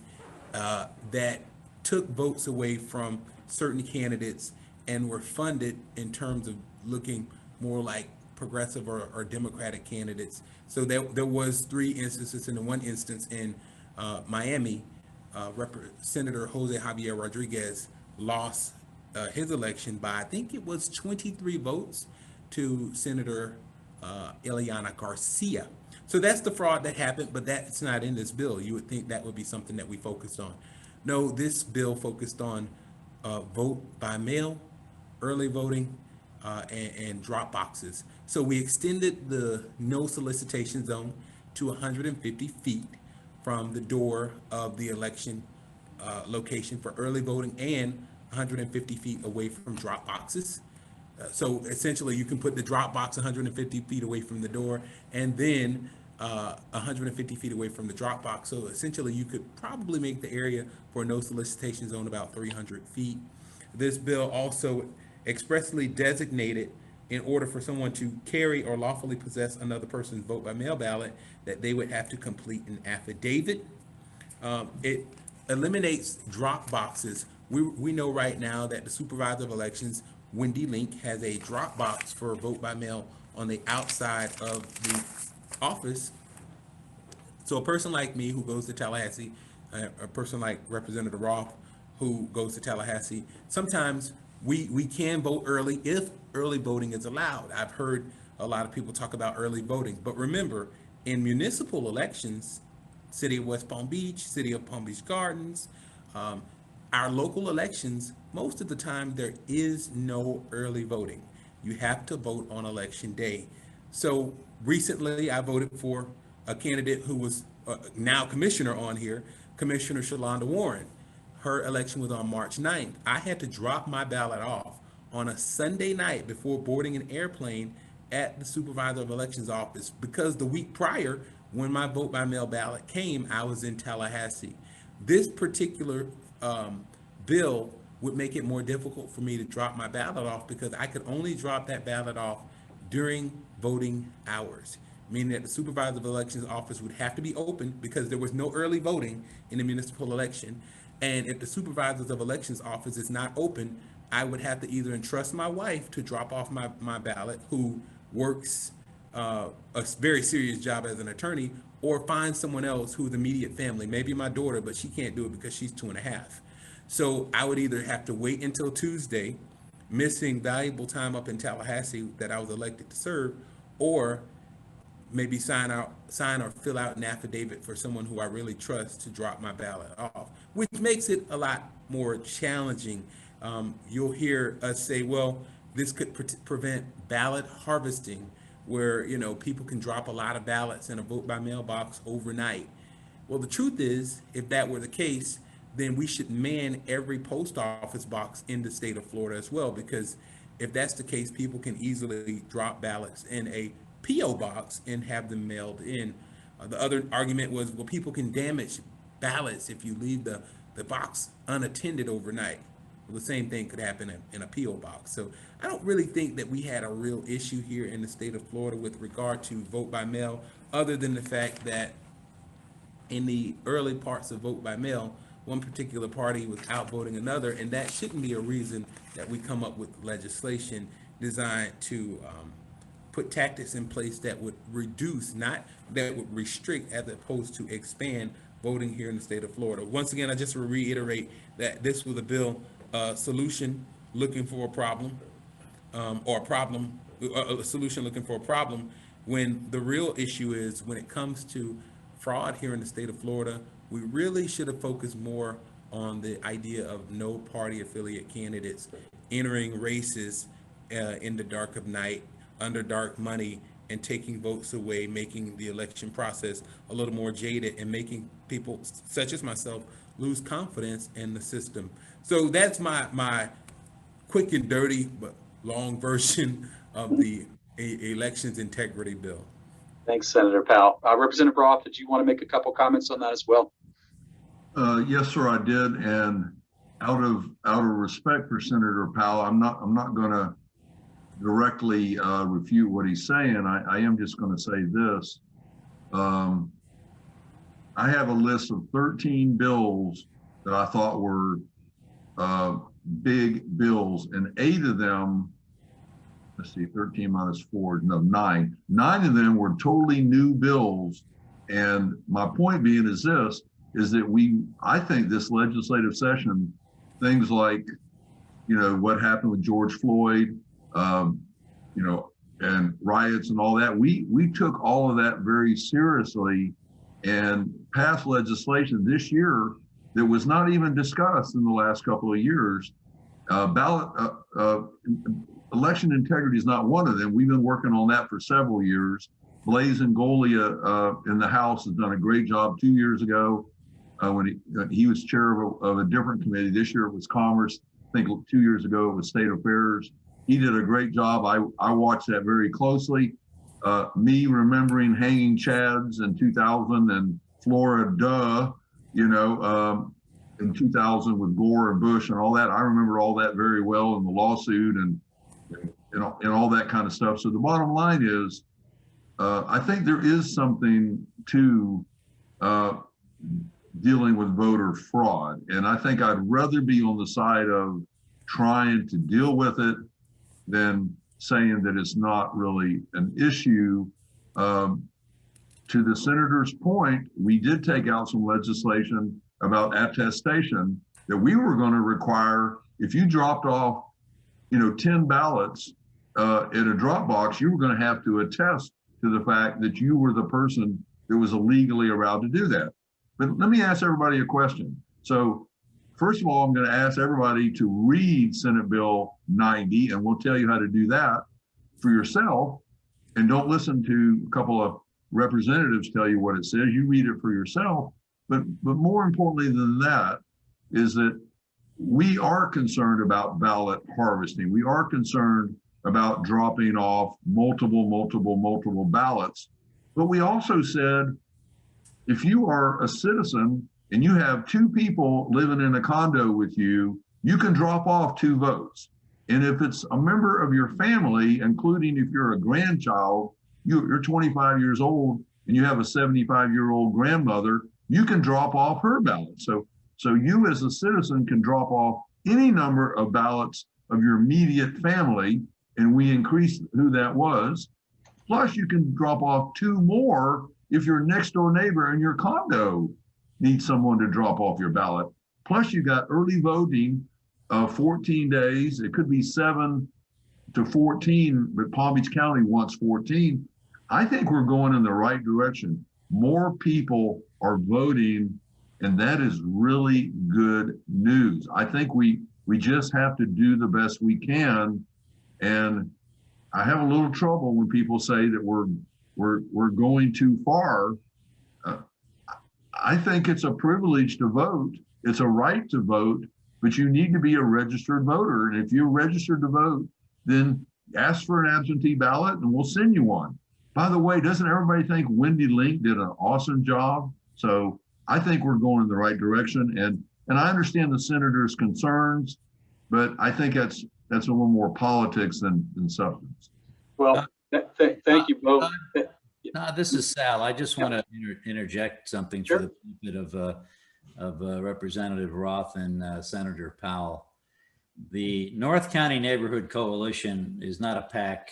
that took votes away from certain candidates and were funded in terms of looking more like progressive or Democratic candidates. So there was 3 instances. In one instance in Miami, Senator Jose Javier Rodriguez lost his election by, I think it was 23 votes to Senator Eliana Garcia. So that's the fraud that happened, but that's not in this bill. You would think that would be something that we focused on. No, this bill focused on vote by mail, early voting, and drop boxes. So we extended the no solicitation zone to 150 feet from the door of the election location for early voting and 150 feet away from drop boxes. So essentially you can put the drop box 150 feet away from the door and then 150 feet away from the drop box. So essentially you could probably make the area for no solicitation zone about 300 feet. This bill also expressly designated, in order for someone to carry or lawfully possess another person's vote by mail ballot, that they would have to complete an affidavit. It eliminates drop boxes. We know right now that the supervisor of elections, Wendy Link, has a drop box for vote by mail on the outside of the office. So a person like me who goes to Tallahassee, a person like Representative Roth who goes to Tallahassee, sometimes we can vote early if early voting is allowed. I've heard a lot of people talk about early voting, but remember, in municipal elections, City of West Palm Beach, City of Palm Beach Gardens, our local elections, most of the time there is no early voting. You have to vote on election day. So recently I voted for a candidate who was now commissioner on here, Commissioner Shalonda Warren. Her election was on March 9th. I had to drop my ballot off on a Sunday night before boarding an airplane at the supervisor of elections office because the week prior, when my vote by mail ballot came, I was in Tallahassee. This particular bill would make it more difficult for me to drop my ballot off because I could only drop that ballot off during voting hours, meaning that the supervisor of elections office would have to be open because there was no early voting in the municipal election. And if the supervisors of elections office is not open, I would have to either entrust my wife to drop off my ballot, who works a very serious job as an attorney, or find someone else who's immediate family, maybe my daughter, but she can't do it because she's 2.5. So I would either have to wait until Tuesday, missing valuable time up in Tallahassee that I was elected to serve, or maybe sign or fill out an affidavit for someone who I really trust to drop my ballot off, which makes it a lot more challenging. You'll hear us say, well, this could prevent ballot harvesting, where people can drop a lot of ballots in a vote by mail box overnight. Well, the truth is, if that were the case, then we should man every post office box in the state of Florida as well, because if that's the case, people can easily drop ballots in a P.O. box and have them mailed in. The other argument was, well, people can damage ballots if you leave the box unattended overnight. Well, the same thing could happen in a P.O. box. So I don't really think that we had a real issue here in the state of Florida with regard to vote by mail, other than the fact that in the early parts of vote by mail, one particular party was outvoting another, and that shouldn't be a reason that we come up with legislation designed to put tactics in place that would reduce, not that would restrict, as opposed to expand voting here in the state of Florida. Once again, I just reiterate that this was a bill solution looking for a problem, a solution looking for a problem, when the real issue is, when it comes to fraud here in the state of Florida, we really should have focused more on the idea of no party affiliate candidates entering races in the dark of night, under dark money, and taking votes away, making the election process a little more jaded and making people such as myself lose confidence in the system. So that's my quick and dirty but long version of the elections integrity bill. Thanks, Senator Powell. Representative Roth, did you want to make a couple comments on that as well? Yes, sir, I did. And out of respect for Senator Powell, I'm not going to directly refute what he's saying. I am just going to say this. I have a list of 13 bills that I thought were big bills, and 8 of them, let's see, 13 minus 4, no, 9. 9 of them were totally new bills. And my point being is this, is that I think this legislative session, things like, what happened with George Floyd, and riots and all that, we took all of that very seriously and passed legislation this year that was not even discussed in the last couple of years. Election integrity is not one of them. We've been working on that for several years. Blaise Ngolia in the House has done a great job 2 years ago when he was chair of a different committee. This year it was Commerce. I think 2 years ago it was State Affairs. He did a great job. I watched that very closely. Me remembering hanging chads in 2000 and Florida, in 2000 with Gore and Bush and all that. I remember all that very well, in the lawsuit and all that kind of stuff. So the bottom line is, I think there is something to dealing with voter fraud. And I think I'd rather be on the side of trying to deal with it than saying that it's not really an issue. To the senator's point, we did take out some legislation about attestation that we were going to require. If you dropped off, 10 ballots in a drop box, you were going to have to attest to the fact that you were the person that was illegally allowed to do that. But let me ask everybody a question. So first of all, I'm going to ask everybody to read Senate Bill 90, and we'll tell you how to do that for yourself. And don't listen to a couple of representatives tell you what it says. You read it for yourself. But more importantly than that is that we are concerned about ballot harvesting. We are concerned about dropping off multiple ballots. But we also said, if you are a citizen and you have 2 people living in a condo with you, you can drop off 2 votes. And if it's a member of your family, including if you're a grandchild, you're 25 years old and you have a 75-year-old grandmother, you can drop off her ballot. So you as a citizen can drop off any number of ballots of your immediate family, and we increased who that was. Plus you can drop off 2 more if your next door neighbor in your condo needs someone to drop off your ballot. Plus you got early voting, 14 days. It could be 7 to 14, but Palm Beach County wants 14. I think we're going in the right direction. More people are voting, and that is really good news. I think we just have to do the best we can. And I have a little trouble when people say that we're going too far. I think it's a privilege to vote. It's a right to vote, but you need to be a registered voter. And if you're registered to vote, then ask for an absentee ballot and we'll send you one. By the way, doesn't everybody think Wendy Link did an awesome job? So I think we're going in the right direction. And I understand the senator's concerns, but I think that's a little more politics than substance. Well, thank you both. This is Sal. I just want to interject something Sure. for the benefit of Representative Roth and Senator Powell. The North County Neighborhood Coalition is not a PAC.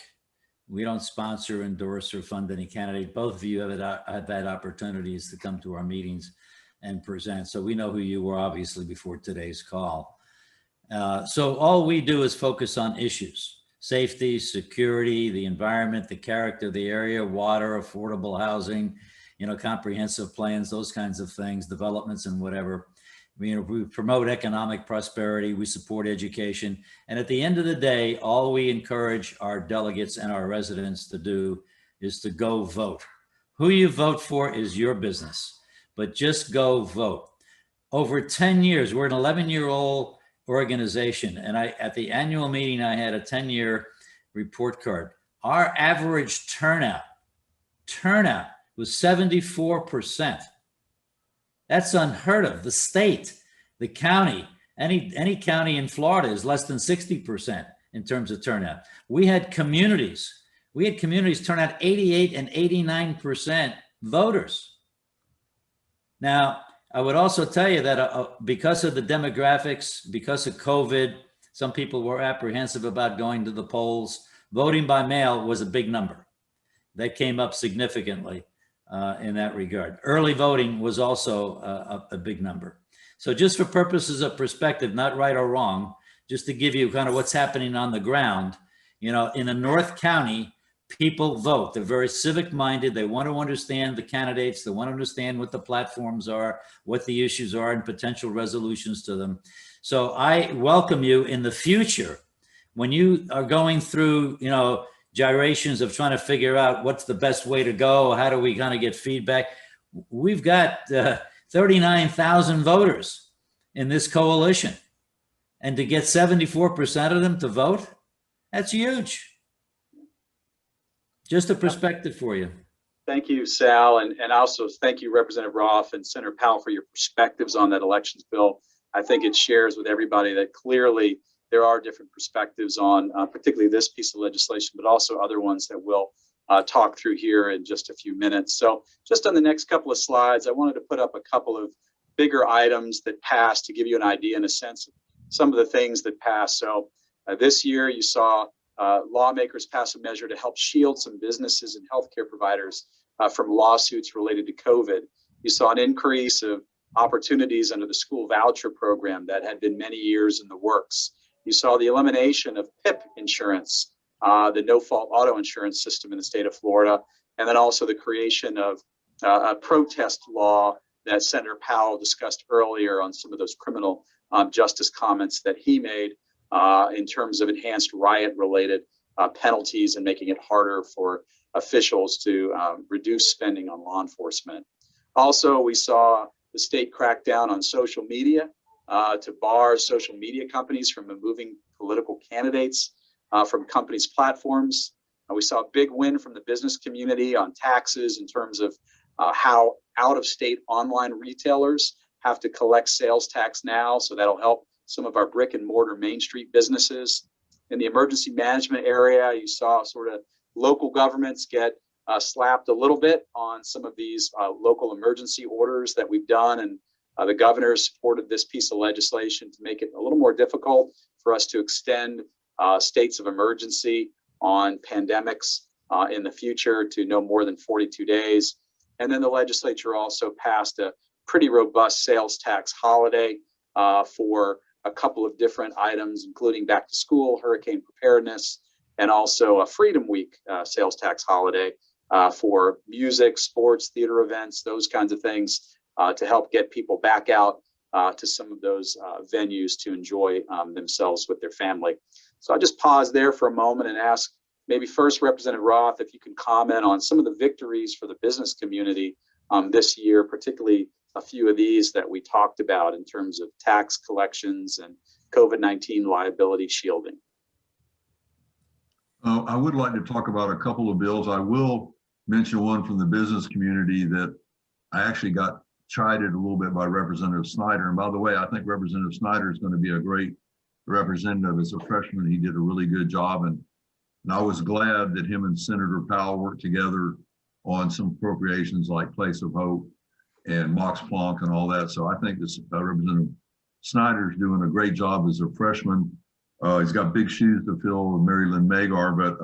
We don't sponsor, endorse, or fund any candidate. Both of you have had opportunities to come to our meetings and present. So we know who you were, obviously, before today's call. So all we do is focus on issues: safety, security, the environment, the character of the area, water, affordable housing, comprehensive plans, those kinds of things, developments and whatever. We promote economic prosperity, we support education. And at the end of the day, all we encourage our delegates and our residents to do is to go vote. Who you vote for is your business, but just go vote. Over 10 years, we're an 11-year-old organization. And at the annual meeting, I had a 10-year report card. Our average turnout was 74%. That's unheard of. The state, the county, any county in Florida is less than 60% in terms of turnout. We had communities turn out 88 and 89% voters. Now, I would also tell you that because of the demographics, because of COVID, some people were apprehensive about going to the polls. Voting by mail was a big number. That came up significantly in that regard. Early voting was also a big number. So just for purposes of perspective, not right or wrong, just to give you kind of what's happening on the ground, in the North County, people vote. They're very civic minded. They want to understand the candidates. They want to understand what the platforms are, what the issues are, and potential resolutions to them. So I welcome you in the future when you are going through, gyrations of trying to figure out what's the best way to go. How do we kind of get feedback? We've got 39,000 voters in this coalition. And to get 74% of them to vote, that's huge. Just a perspective for you. Thank you, Sal. And also thank you, Representative Roth and Senator Powell, for your perspectives on that elections bill. I think it shares with everybody that clearly there are different perspectives on particularly this piece of legislation, but also other ones that we'll talk through here in just a few minutes. So just on the next couple of slides, I wanted to put up a couple of bigger items that passed to give you an idea and a sense of some of the things that passed. So this year you saw lawmakers pass a measure to help shield some businesses and healthcare providers from lawsuits related to COVID. You saw an increase of opportunities under the school voucher program that had been many years in the works. You saw the elimination of PIP insurance, the no-fault auto insurance system in the state of Florida, and then also the creation of a protest law that Senator Powell discussed earlier on some of those criminal justice comments that he made in terms of enhanced riot-related penalties and making it harder for officials to reduce spending on law enforcement. Also, we saw the state crack down on social media to bar social media companies from removing political candidates from companies' platforms. We saw a big win from the business community on taxes in terms of how out-of-state online retailers have to collect sales tax now. So that'll help some of our brick and mortar Main Street businesses. In the emergency management area, you saw sort of local governments get slapped a little bit on some of these local emergency orders that we've done. And the governor supported this piece of legislation to make it a little more difficult for us to extend states of emergency on pandemics in the future to no more than 42 days. And then the legislature also passed a pretty robust sales tax holiday for a couple of different items, including back to school, hurricane preparedness, and also a Freedom Week sales tax holiday for music, sports, theater events, those kinds of things to help get people back out to some of those venues to enjoy themselves with their family. So I'll just pause there for a moment and ask maybe first Representative Roth, if you can comment on some of the victories for the business community this year, particularly a few of these that we talked about in terms of tax collections and COVID-19 liability shielding. I would like to talk about a couple of bills. I will mention one from the business community that I actually got chided a little bit by Representative Snyder. And by the way, I think Representative Snyder is going to be a great representative. As a freshman, he did a really good job. And I was glad that him and Senator Powell worked together on some appropriations like Place of Hope and Mox Planck and all that. So I think this Representative Snyder's doing a great job as a freshman. He's got big shoes to fill with Mary Lynn Magar, but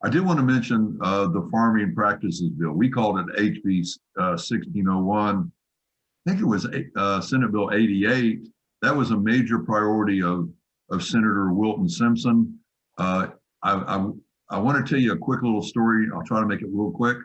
I did want to mention the Farming Practices Bill. We called it HB 1601. I think it was Senate Bill 88. That was a major priority of Senator Wilton Simpson. I want to tell you a quick little story. I'll try to make it real quick.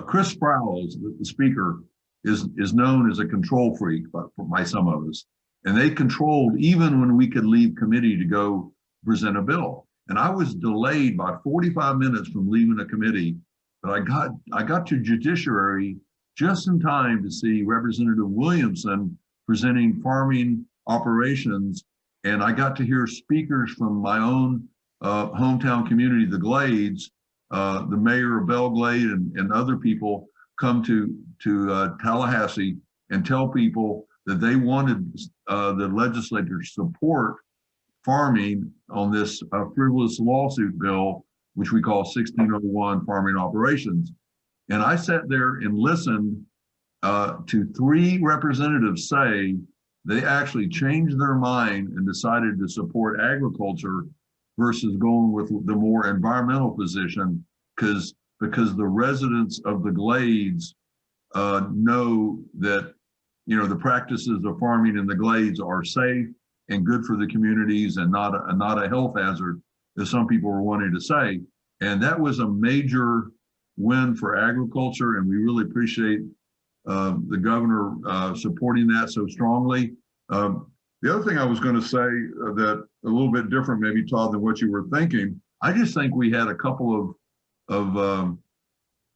Chris Sprouse, the speaker, is known as a control freak by some of us. And they controlled even when we could leave committee to go present a bill. And I was delayed by 45 minutes from leaving a committee, but I got to Judiciary just in time to see Representative Williamson presenting farming operations. And I got to hear speakers from my own hometown community, the Glades, the mayor of Belglade and other people come to Tallahassee and tell people that they wanted the legislature to support farming on this frivolous lawsuit bill, which we call 1601 farming operations. And I sat there and listened to 3 representatives say they actually changed their mind and decided to support agriculture versus going with the more environmental position, because the residents of the Glades know that, you know, the practices of farming in the Glades are safe and good for the communities and not a health hazard, as some people were wanting to say. And that was a major win for agriculture, and we really appreciate the governor supporting that so strongly. The other thing I was going to say that a little bit different, maybe, Todd, than what you were thinking, I just think we had a couple of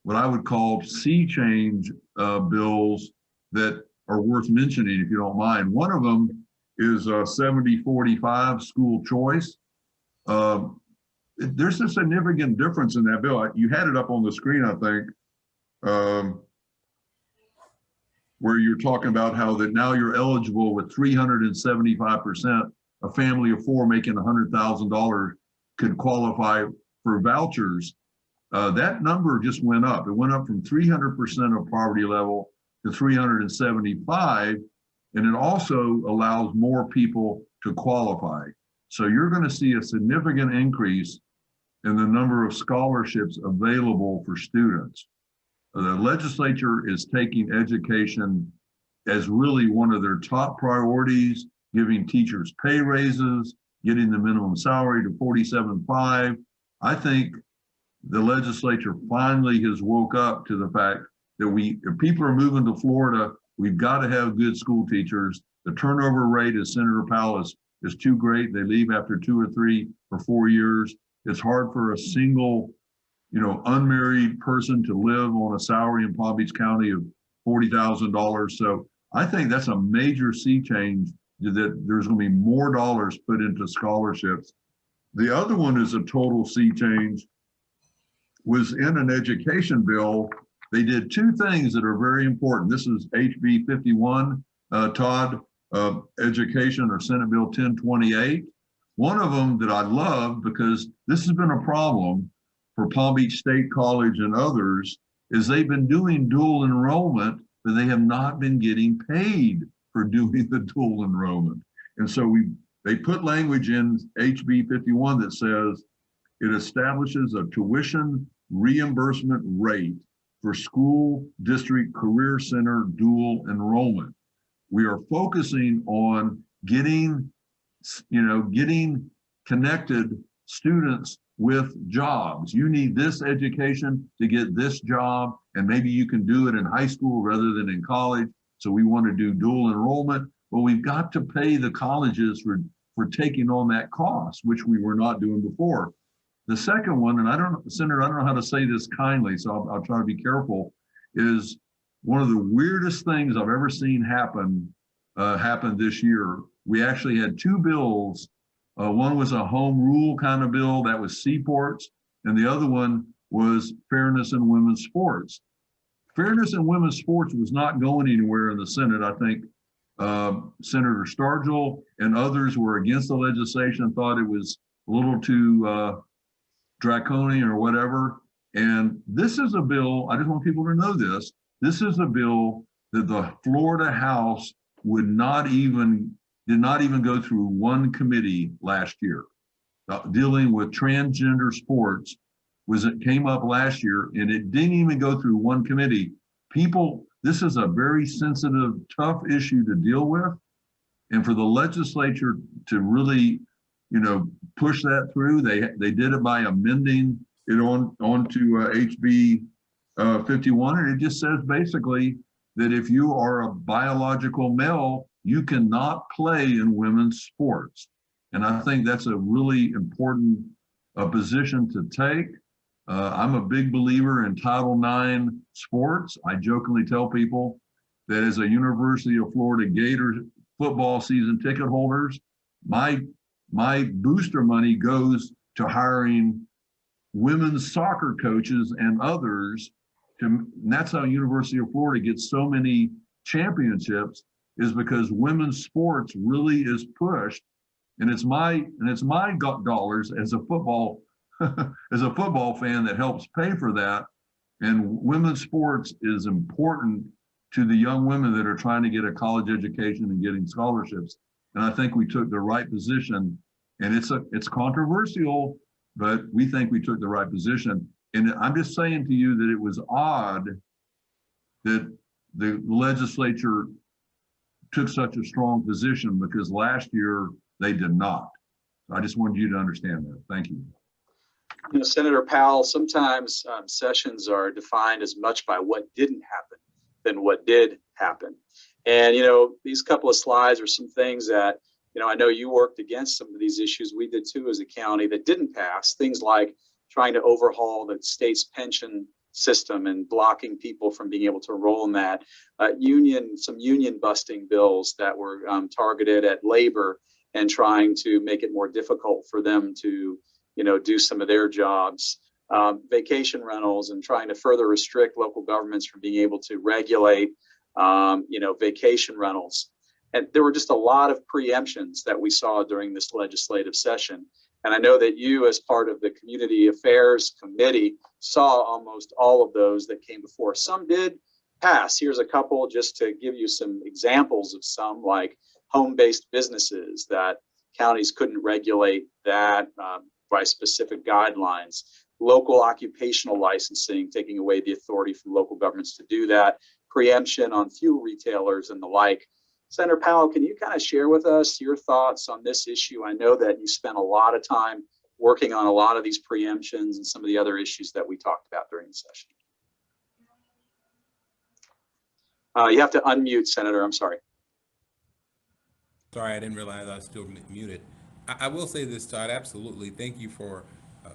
what I would call sea change bills that are worth mentioning, if you don't mind. One of them is 70-45 school choice. There's a significant difference in that bill. You had it up on the screen, I think, where you're talking about how that now you're eligible with 375%. A family of 4 making $100,000 could qualify for vouchers. That number just went up. It went up from 300% of poverty level to 375, and it also allows more people to qualify. So you're going to see a significant increase in the number of scholarships available for students. The legislature is taking education as really one of their top priorities, giving teachers pay raises, getting the minimum salary to $47,500. I think the legislature finally has woke up to the fact that if people are moving to Florida, we've got to have good school teachers. The turnover rate, as Senator Powell is too great. They leave after 2 or 3 or 4 years. It's hard for a single, unmarried person to live on a salary in Palm Beach County of $40,000. So I think that's a major sea change, that there's going to be more dollars put into scholarships. The other one is a total sea change. Was in an education bill. They did 2 things that are very important. This is HB 51, Todd, education, or Senate Bill 1028. One of them that I love, because this has been a problem for Palm Beach State College and others, is they've been doing dual enrollment, but they have not been getting paid for doing the dual enrollment. And so they put language in HB 51 that says it establishes a tuition reimbursement rate for school district career center dual enrollment. We are focusing on getting connected students with jobs. You need this education to get this job, and maybe you can do it in high school rather than in college. So we want to do dual enrollment, but we've got to pay the colleges for taking on that cost, which we were not doing before. The second one, and Senator, I don't know how to say this kindly, so I'll try to be careful, is one of the weirdest things I've ever seen happen this year. We actually had 2 bills. One was a home rule kind of bill, that was seaports, and the other one was fairness in women's sports. Fairness in women's sports was not going anywhere in the Senate. I think Senator Stargell and others were against the legislation, thought it was a little too draconian or whatever. And this is a bill, I just want people to know this, this is a bill that the Florida House did not even go through one committee last year. Dealing with transgender sports it came up last year, and it didn't even go through one committee. This is a very sensitive, tough issue to deal with. And for the legislature to really, push that through, they did it by amending it onto HB 51, and it just says basically that if you are a biological male, you cannot play in women's sports. And I think that's a really important position to take. I'm a big believer in Title IX sports. I jokingly tell people that as a University of Florida Gators football season ticket holders, my booster money goes to hiring women's soccer coaches and others. And that's how University of Florida gets so many championships, is because women's sports really is pushed. And it's my dollars as a football as a football fan that helps pay for that. And women's sports is important to the young women that are trying to get a college education and getting scholarships. And I think we took the right position. And it's controversial, but we think we took the right position. And I'm just saying to you that it was odd that the legislature took such a strong position, because last year they did not. I just wanted you to understand that. Thank you. You know, Senator Powell, sometimes sessions are defined as much by what didn't happen than what did happen. And, you know, these couple of slides are some things that, you know, I know you worked against some of these issues. We did too as a county that didn't pass. Things like trying to overhaul the state's pension system and blocking people from being able to enroll in that. Some union busting bills that were targeted at labor and trying to make it more difficult for them to, you know, do some of their jobs. Vacation rentals and trying to further restrict local governments from being able to regulate, you know, vacation rentals. And there were just a lot of preemptions that we saw during this legislative session. And I know that you, as part of the Community Affairs Committee, saw almost all of those that came before. Some did pass. Here's a couple just to give you some examples of some, like home-based businesses that counties couldn't regulate that by specific guidelines. Local occupational licensing, taking away the authority from local governments to do that. Preemption on fuel retailers and the like. Senator Powell, can you kind of share with us your thoughts on this issue? I know that you spent a lot of time working on a lot of these preemptions and some of the other issues that we talked about during the session. You have to unmute, Senator. I'm sorry. Sorry, I didn't realize I was still muted. I will say this, Todd, absolutely. Thank you for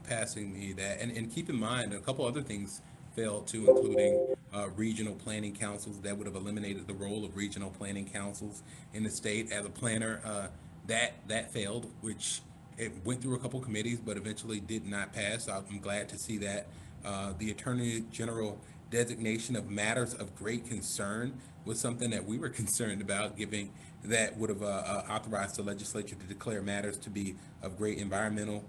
passing me that. And keep in mind, a couple other things failed too, including regional planning councils. That would have eliminated the role of regional planning councils in the state. As a planner, that failed, which it went through a couple committees, but eventually did not pass. So I'm glad to see that. The Attorney General designation of matters of great concern was something that we were concerned about, giving that would have authorized the legislature to declare matters to be of great governmental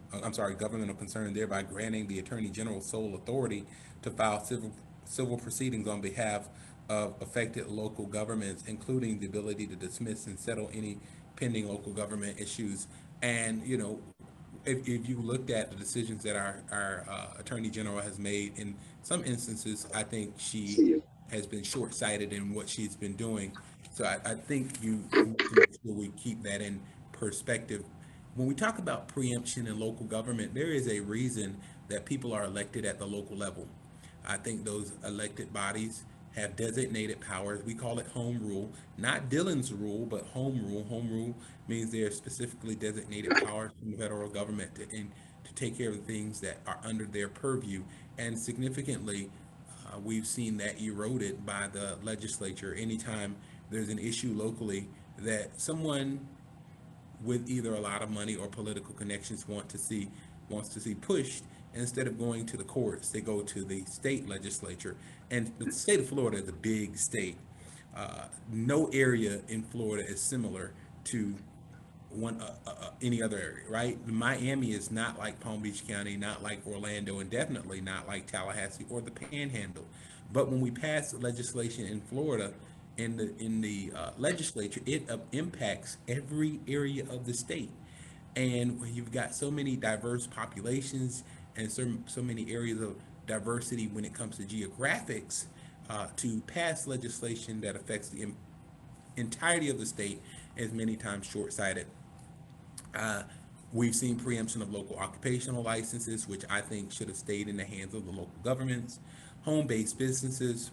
concern, thereby granting the Attorney General sole authority to file civil proceedings on behalf of affected local governments, including the ability to dismiss and settle any pending local government issues. And, you know, if you looked at the decisions that our Attorney General has made, in some instances, I think she has been short-sighted in what she's been doing. So I think you make sure we keep that in perspective. When we talk about preemption in local government, there is a reason that people are elected at the local level. I think those elected bodies have designated powers. We call it home rule, not Dillon's rule, but home rule. Home rule means they're specifically designated powers from the federal government to take care of the things that are under their purview. And significantly, we've seen that eroded by the legislature. Anytime there's an issue locally that someone with either a lot of money or political connections wants to see pushed, instead of going to the courts, they go to the state legislature. And the state of Florida is a big state. No area in Florida is similar to any other area, right? Miami is not like Palm Beach County, not like Orlando, and definitely not like Tallahassee or the Panhandle. But when we pass legislation in Florida, in the legislature, it impacts every area of the state. And when you've got so many diverse populations and so many areas of diversity when it comes to geographics, to pass legislation that affects the entirety of the state is many times short-sighted. We've seen preemption of local occupational licenses, which I think should have stayed in the hands of the local governments. home-based businesses.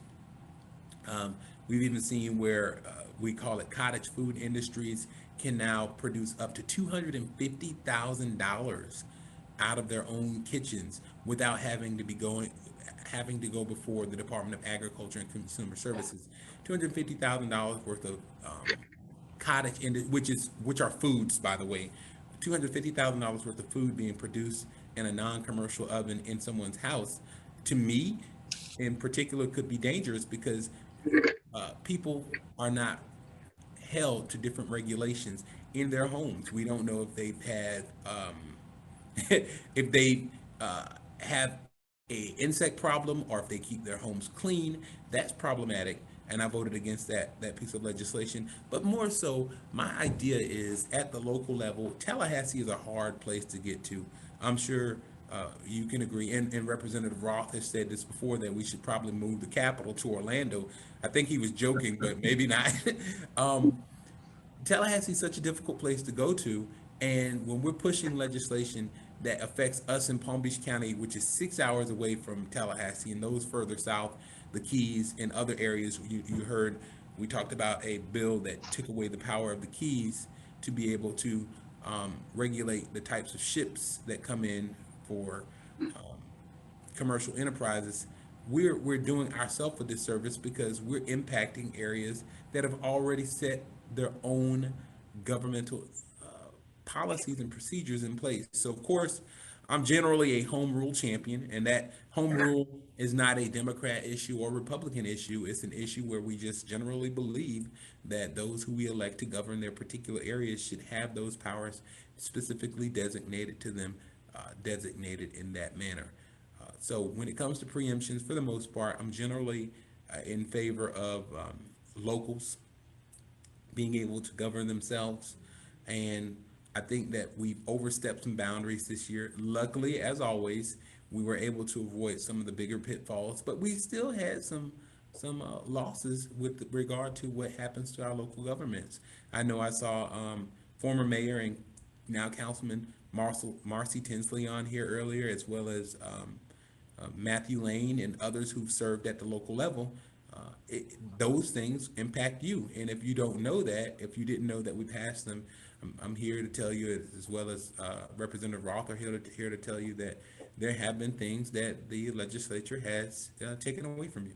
We've even seen where we call it cottage food industries can now produce up to $250,000 out of their own kitchens without having to go before the Department of Agriculture and Consumer Services. $250,000 worth of which are foods, by the way. $250,000 worth of food being produced in a non-commercial oven in someone's house, to me, in particular, could be dangerous because people are not held to different regulations in their homes. We don't know if they've had if they have a insect problem or if they keep their homes clean. That's problematic, and I voted against that piece of legislation. But more so, my idea is at the local level, Tallahassee is a hard place to get to. I'm sure you can agree, and Representative Roth has said this before, that we should probably move the capital to Orlando. I think he was joking, but maybe not. Tallahassee is such a difficult place to go to, and when we're pushing legislation that affects us in Palm Beach County, which is 6 hours away from Tallahassee, and those further south, the Keys and other areas, you heard, we talked about a bill that took away the power of the Keys to be able to regulate the types of ships that come in for commercial enterprises. We're doing ourselves a disservice because we're impacting areas that have already set their own governmental policies and procedures in place. So of course, I'm generally a home rule champion, and that home rule is not a Democrat issue or Republican issue. It's an issue where we just generally believe that those who we elect to govern their particular areas should have those powers specifically designated to them, designated in that manner. So when it comes to preemptions, for the most part, I'm generally in favor of locals being able to govern themselves. And I think that we've overstepped some boundaries this year. Luckily, as always, we were able to avoid some of the bigger pitfalls, but we still had some losses with regard to what happens to our local governments. I know I saw former mayor and now Councilman Marcy Tinsley on here earlier, as well as Matthew Lane and others who've served at the local level. Those things impact you, and if you don't know that, if you didn't know that we passed them, I'm here to tell you, as well as Representative Roth are here to tell you that there have been things that the legislature has taken away from you.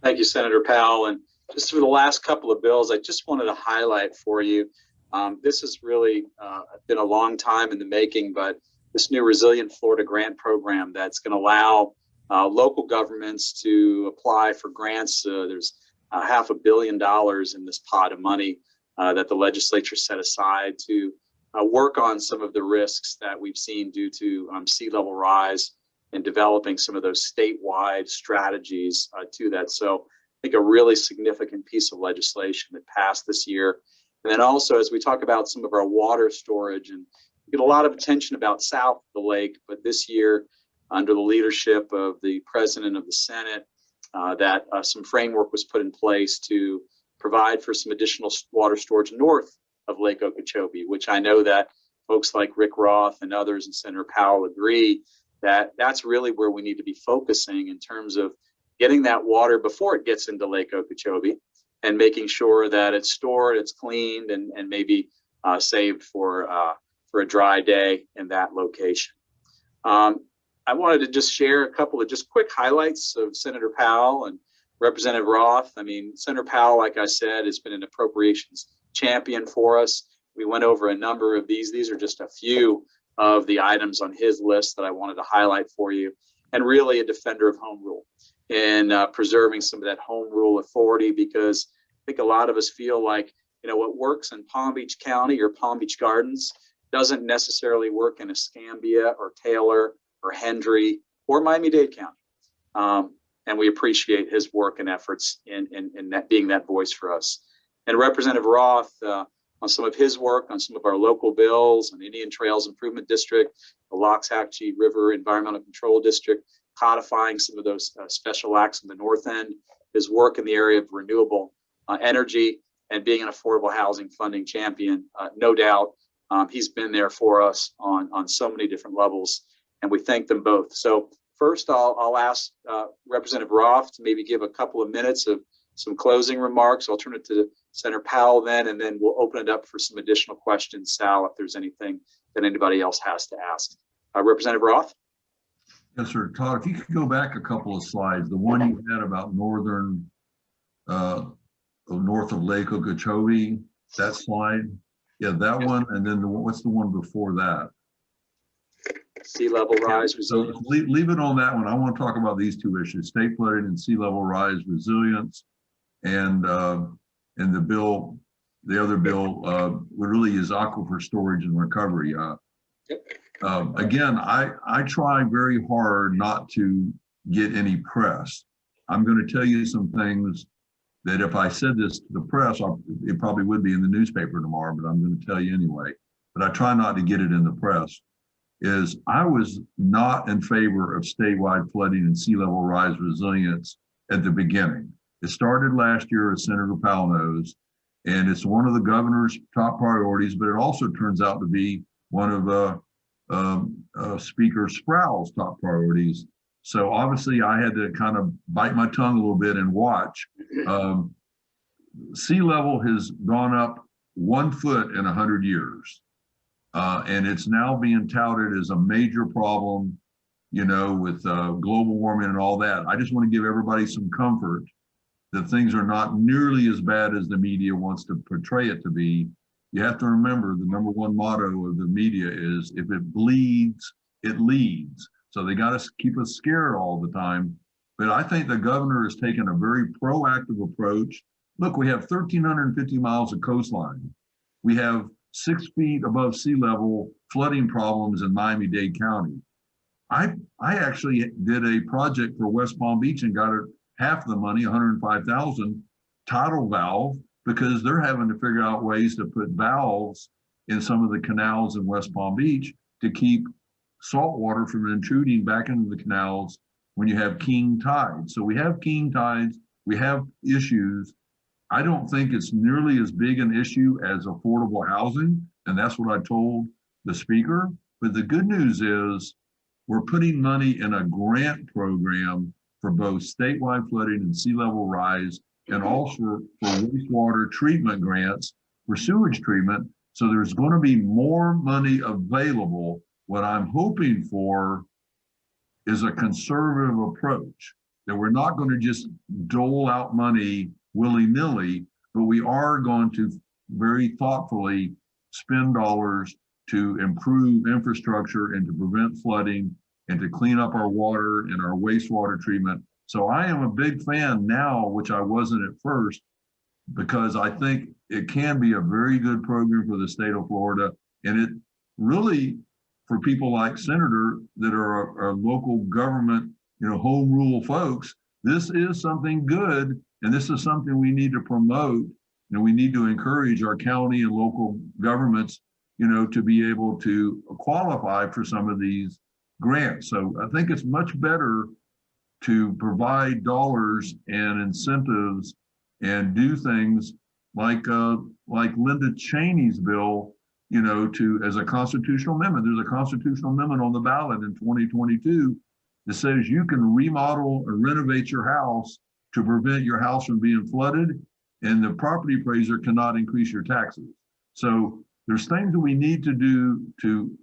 Thank you, Senator Powell. And just for the last couple of bills, I just wanted to highlight for you, this has really been a long time in the making, but this new Resilient Florida grant program that's going to allow local governments to apply for grants. There's $500 million in this pot of money that the legislature set aside to work on some of the risks that we've seen due to sea level rise and developing some of those statewide strategies to that. So I think a really significant piece of legislation that passed this year. And then also, as we talk about some of our water storage, and we get a lot of attention about south of the lake, but this year, under the leadership of the President of the Senate, that some framework was put in place to provide for some additional water storage north of Lake Okeechobee, which I know that folks like Rick Roth and others and Senator Powell agree that that's really where we need to be focusing in terms of getting that water before it gets into Lake Okeechobee and making sure that it's stored, it's cleaned, and maybe saved for a dry day in that location. I wanted to just share a couple of just quick highlights of Senator Powell and Representative Roth. I mean, Senator Powell, like I said, has been an appropriations champion for us. We went over a number of these. These are just a few of the items on his list that I wanted to highlight for you, and really a defender of home rule and preserving some of that home rule authority, because I think a lot of us feel like, you know, what works in Palm Beach County or Palm Beach Gardens doesn't necessarily work in Escambia or Taylor or Hendry or Miami-Dade County. And we appreciate his work and efforts in that being that voice for us. And Representative Roth, on some of his work on some of our local bills, on Indian Trails Improvement District, the Loxahatchee River Environmental Control District, codifying some of those special acts in the north end, his work in the area of renewable energy, and being an affordable housing funding champion. No doubt, he's been there for us on so many different levels, and we thank them both. So first, I'll ask Representative Roth to maybe give a couple of minutes of some closing remarks. I'll turn it to Senator Powell then, and then we'll open it up for some additional questions, Sal, if there's anything that anybody else has to ask. Representative Roth? Yes, sir. Todd, if you could go back a couple of slides, the one you had about north of Lake Okeechobee, that slide. Yeah, that one. And then what's the one before that? Sea level rise So resilience. leave it on that one. I want to talk about these two issues: state flooding and sea level rise resilience. And the bill, the other bill, really is aquifer storage and recovery. Again, I try very hard not to get any press. I'm going to tell you some things that if I said this to the press, it probably would be in the newspaper tomorrow, but I'm going to tell you anyway. But I try not to get it in the press. Is I was not in favor of statewide flooding and sea level rise resilience at the beginning. It started last year, as Senator Powell knows, and it's one of the governor's top priorities, but it also turns out to be one of Speaker Sproul's top priorities. So obviously I had to kind of bite my tongue a little bit and watch. Sea level has gone up 1 foot in 100 years. And it's now being touted as a major problem, you know, with global warming and all that. I just want to give everybody some comfort that things are not nearly as bad as the media wants to portray it to be. You have to remember the #1 motto of the media is, if it bleeds, it leads. So they got to keep us scared all the time. But I think the governor has taken a very proactive approach. Look, we have 1,350 miles of coastline. We have 6 feet above sea level flooding problems in Miami-Dade County. I actually did a project for West Palm Beach and got half the money, $105,000, tidal valve, because they're having to figure out ways to put valves in some of the canals in West Palm Beach to keep salt water from intruding back into the canals when you have king tides. So we have king tides, we have issues. I don't think it's nearly as big an issue as affordable housing, and that's what I told the speaker. But the good news is we're putting money in a grant program for both statewide flooding and sea level rise, and also for wastewater treatment grants for sewage treatment. So there's going to be more money available. What I'm hoping for is a conservative approach, that we're not going to just dole out money willy-nilly, but we are going to very thoughtfully spend dollars to improve infrastructure and to prevent flooding and to clean up our water and our wastewater treatment. So I am a big fan now, which I wasn't at first, because I think it can be a very good program for the state of Florida. And it really, for people like Senator that are our local government, you know, home rule folks, this is something good. And this is something we need to promote. And we need to encourage our county and local governments, you know, to be able to qualify for some of these grants. So I think it's much better to provide dollars and incentives and do things like Linda Cheney's bill, you know, as a constitutional amendment. There's a constitutional amendment on the ballot in 2022 that says you can remodel or renovate your house to prevent your house from being flooded, and the property appraiser cannot increase your taxes. So there's things that we need to do to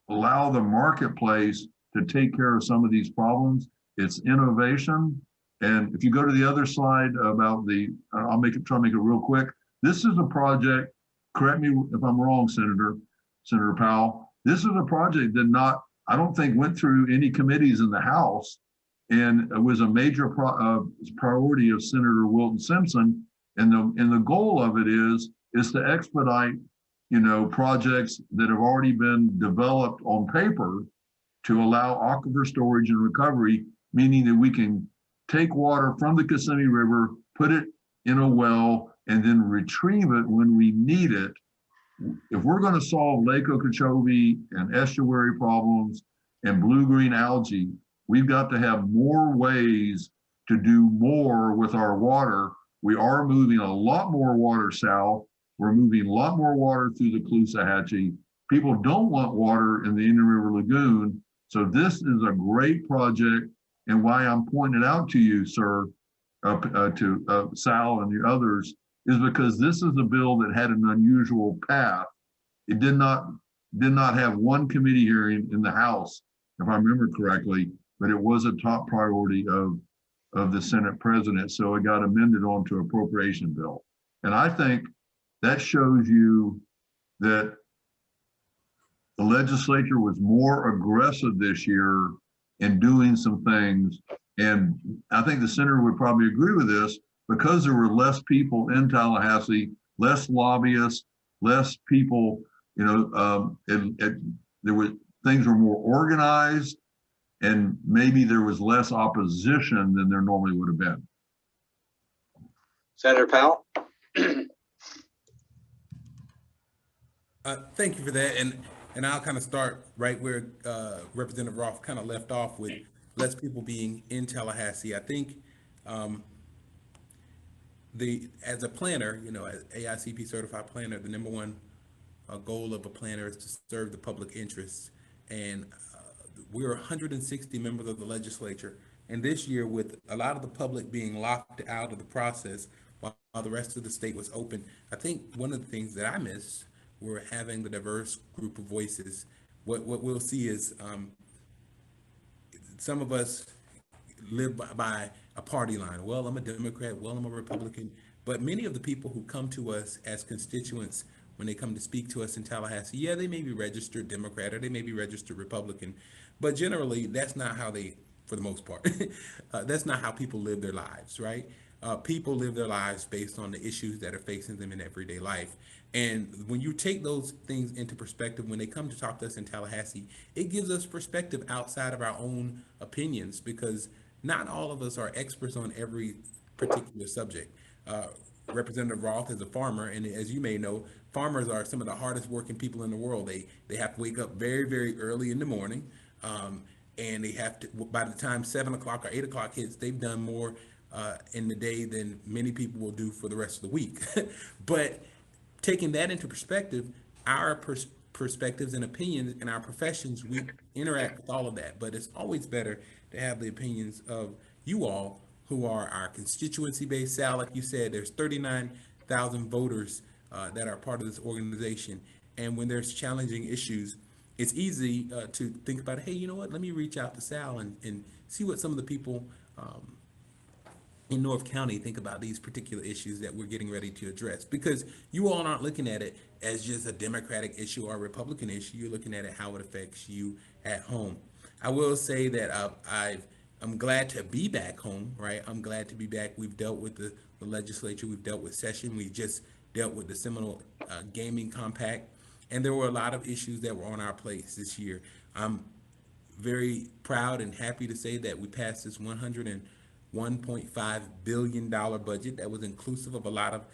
allow the marketplace to take care of some of these problems. It's innovation. And if you go to the other slide about I'll try to make it real quick. This is a project, correct me if I'm wrong, Senator Powell. This is a project that I don't think went through any committees in the House, and it was a major priority of Senator Wilton Simpson. And the goal of it is to expedite, you know, projects that have already been developed on paper to allow aquifer storage and recovery, meaning that we can take water from the Kissimmee River, put it in a well, and then retrieve it when we need it. If we're going to solve Lake Okeechobee and estuary problems and blue-green algae, we've got to have more ways to do more with our water. We are moving a lot more water south. We're moving a lot more water through the Caloosahatchee. People don't want water in the Indian River Lagoon. So this is a great project, and why I'm pointing it out to you, sir, to Sal and the others, is because this is a bill that had an unusual path. It did not have one committee hearing in the House, if I remember correctly, but it was a top priority of the Senate president. So it got amended onto appropriation bill. And I think that shows you that the legislature was more aggressive this year in doing some things. And I think the senator would probably agree with this, because there were less people in Tallahassee, less lobbyists, less people, you know, there were things were more organized, and maybe there was less opposition than there normally would have been. Senator Powell? Thank you for that, and I'll kind of start right where Representative Roth kind of left off with less people being in Tallahassee. I think as a planner, you know, as AICP certified planner, the number one goal of a planner is to serve the public interests. And we're 160 members of the legislature. And this year, with a lot of the public being locked out of the process while the rest of the state was open, I think one of the things that I missed were having the diverse group of voices. What we'll see is some of us live by a party line. Well, I'm a Democrat, well, I'm a Republican. But many of the people who come to us as constituents, when they come to speak to us in Tallahassee, yeah, they may be registered Democrat or they may be registered Republican, but generally that's not how they, for the most part, that's not how people live their lives, right? People live their lives based on the issues that are facing them in everyday life. And when you take those things into perspective, when they come to talk to us in Tallahassee, it gives us perspective outside of our own opinions, because not all of us are experts on every particular subject. Representative Roth is a farmer, and as you may know, farmers are some of the hardest working people in the world. They have to wake up very, very early in the morning, and they have to, by the time 7 o'clock or 8 o'clock hits, they've done more in the day than many people will do for the rest of the week. But taking that into perspective, our perspectives and opinions in our professions, we interact with all of that. But it's always better to have the opinions of you all, who are our constituency-based. Sal, like you said, there's 39,000 voters that are part of this organization. And when there's challenging issues, it's easy to think about, hey, you know what, let me reach out to Sal and see what some of the people in North County think about these particular issues that we're getting ready to address. Because you all aren't looking at it as just a Democratic issue or a Republican issue. You're looking at it how it affects you at home. I will say that I'm glad to be back home, right? I'm glad to be back. We've dealt with the legislature. We've dealt with session. We just dealt with the Seminole Gaming Compact. And there were a lot of issues that were on our plates this year. I'm very proud and happy to say that we passed this $101.5 billion budget that was inclusive of a lot of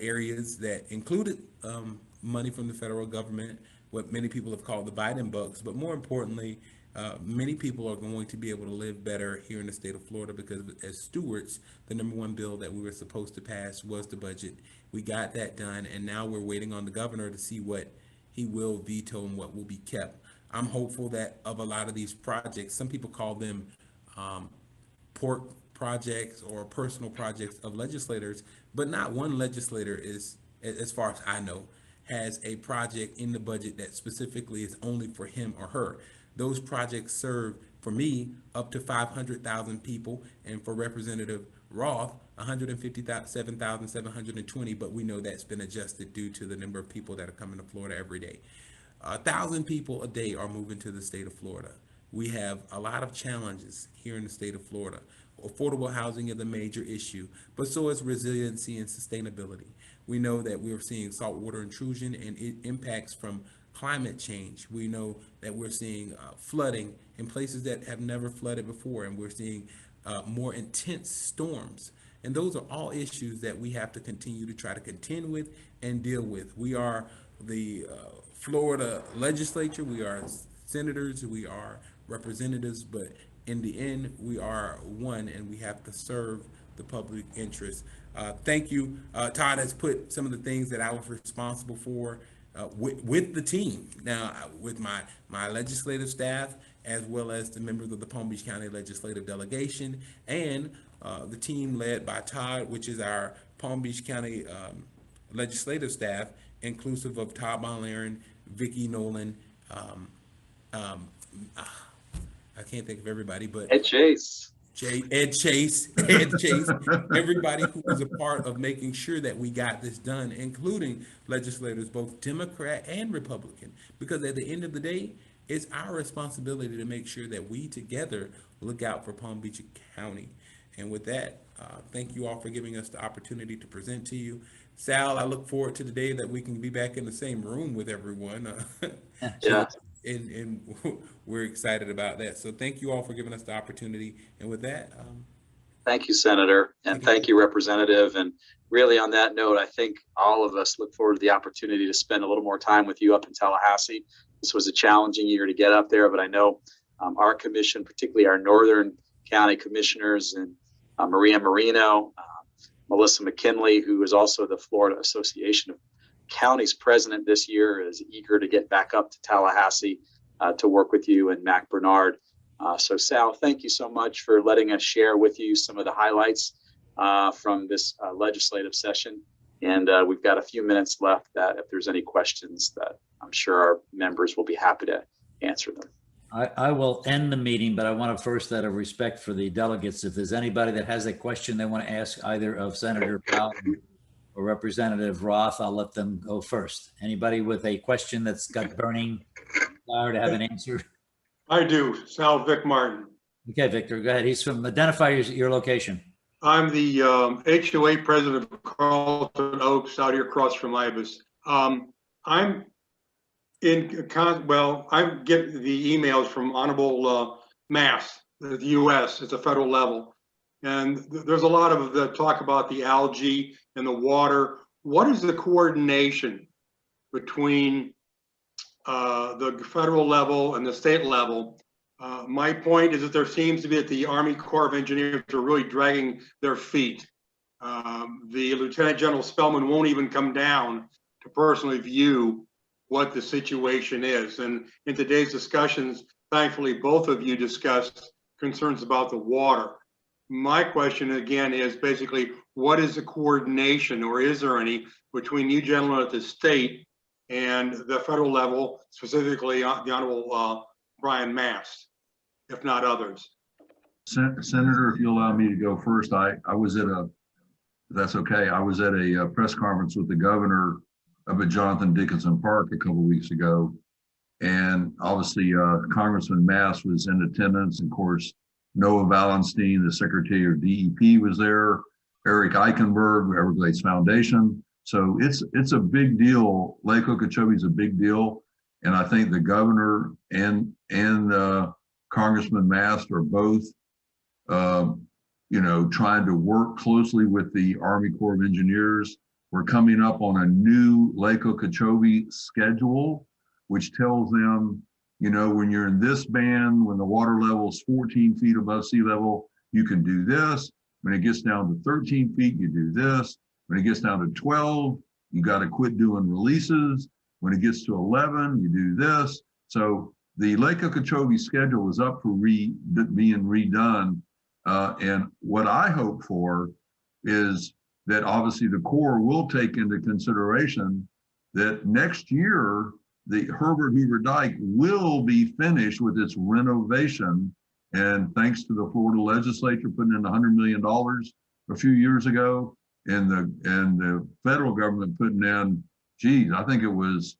areas that included money from the federal government, what many people have called the Biden bucks. But more importantly, many people are going to be able to live better here in the state of Florida, because as stewards, the number one bill that we were supposed to pass was the budget. We got that done, and now we're waiting on the governor to see what he will veto and what will be kept. I'm hopeful that of a lot of these projects, some people call them pork projects or personal projects of legislators, but not one legislator is, as far as I know, has a project in the budget that specifically is only for him or her. Those projects serve, for me, up to 500,000 people, and for Representative Roth, 157,720, but we know that's been adjusted due to the number of people that are coming to Florida every day. 1,000 people a day are moving to the state of Florida. We have a lot of challenges here in the state of Florida. Affordable housing is a major issue, but so is resiliency and sustainability. We know that we're seeing saltwater intrusion and impacts from climate change. We know that we're seeing flooding in places that have never flooded before, and we're seeing more intense storms. And those are all issues that we have to continue to try to contend with and deal with. We are the Florida legislature, we are senators, we are representatives, but in the end, we are one, and we have to serve the public interest. Thank you. Todd has put some of the things that I was responsible for with the team. Now, with my legislative staff, as well as the members of the Palm Beach County Legislative Delegation, and the team led by Todd, which is our Palm Beach County legislative staff, inclusive of Todd Bonlarron, Vicki Nolan, I can't think of everybody, but Ed Chase. Ed Chase, everybody who was a part of making sure that we got this done, including legislators, both Democrat and Republican, because at the end of the day, it's our responsibility to make sure that we together look out for Palm Beach County. And with that, thank you all for giving us the opportunity to present to you. Sal, I look forward to the day that we can be back in the same room with everyone. Yeah. And we're excited about that. So thank you all for giving us the opportunity. And with that, Thank you, Senator, and thank you, Representative. And really on that note, I think all of us look forward to the opportunity to spend a little more time with you up in Tallahassee. This was a challenging year to get up there, but I know our commission, particularly our Northern County commissioners, and Maria Marino, Melissa McKinley, who is also the Florida Association of Counties president this year, is eager to get back up to Tallahassee to work with you, and Mac Bernard. So Sal, thank you so much for letting us share with you some of the highlights from this legislative session. And we've got a few minutes left that if there's any questions that I'm sure our members will be happy to answer them. I will end the meeting, but I want to first, out of respect for the delegates, if there's anybody that has a question they want to ask either of Senator Powell or Representative Roth, I'll let them go first. Anybody with a question that's got burning desire to have an answer? I do. Sal Vic Martin. Okay, Victor, go ahead. He's from, identify your location. I'm the HOA president of Carlton Oaks out here across from Ibis. I'm in, well, I get the emails from Honorable Mass, the U.S. at the federal level. And there's a lot of the talk about the algae and the water. What is the coordination between the federal level and the state level? My point is that there seems to be that the Army Corps of Engineers are really dragging their feet. The Lieutenant General Spellman won't even come down to personally view what the situation is. And in today's discussions, thankfully, both of you discussed concerns about the water. My question again is basically, what is the coordination, or is there any, between you gentlemen at the state and the federal level, specifically the Honorable Brian Mast, if not others? Senator, if you allow me to go first, I was at a, if that's okay, I was at a press conference with the governor up at Jonathan Dickinson Park a couple of weeks ago. And obviously Congressman Mast was in attendance. Of course, Noah Valenstein, the Secretary of DEP, was there. Eric Eichenberg, Everglades Foundation. So it's a big deal. Lake Okeechobee is a big deal. And I think the governor and Congressman Mast are both, trying to work closely with the Army Corps of Engineers. We're coming up on a new Lake Okeechobee schedule, which tells them, when you're in this band, when the water level is 14 feet above sea level, you can do this. When it gets down to 13 feet, you do this. When it gets down to 12, you got to quit doing releases. When it gets to 11, you do this. So the Lake Okeechobee schedule is up for being redone. And what I hope for is that obviously the Corps will take into consideration that next year, the Herbert Hoover Dike will be finished with its renovation. And thanks to the Florida legislature putting in $100 million a few years ago, and the federal government putting in, geez, I think it was,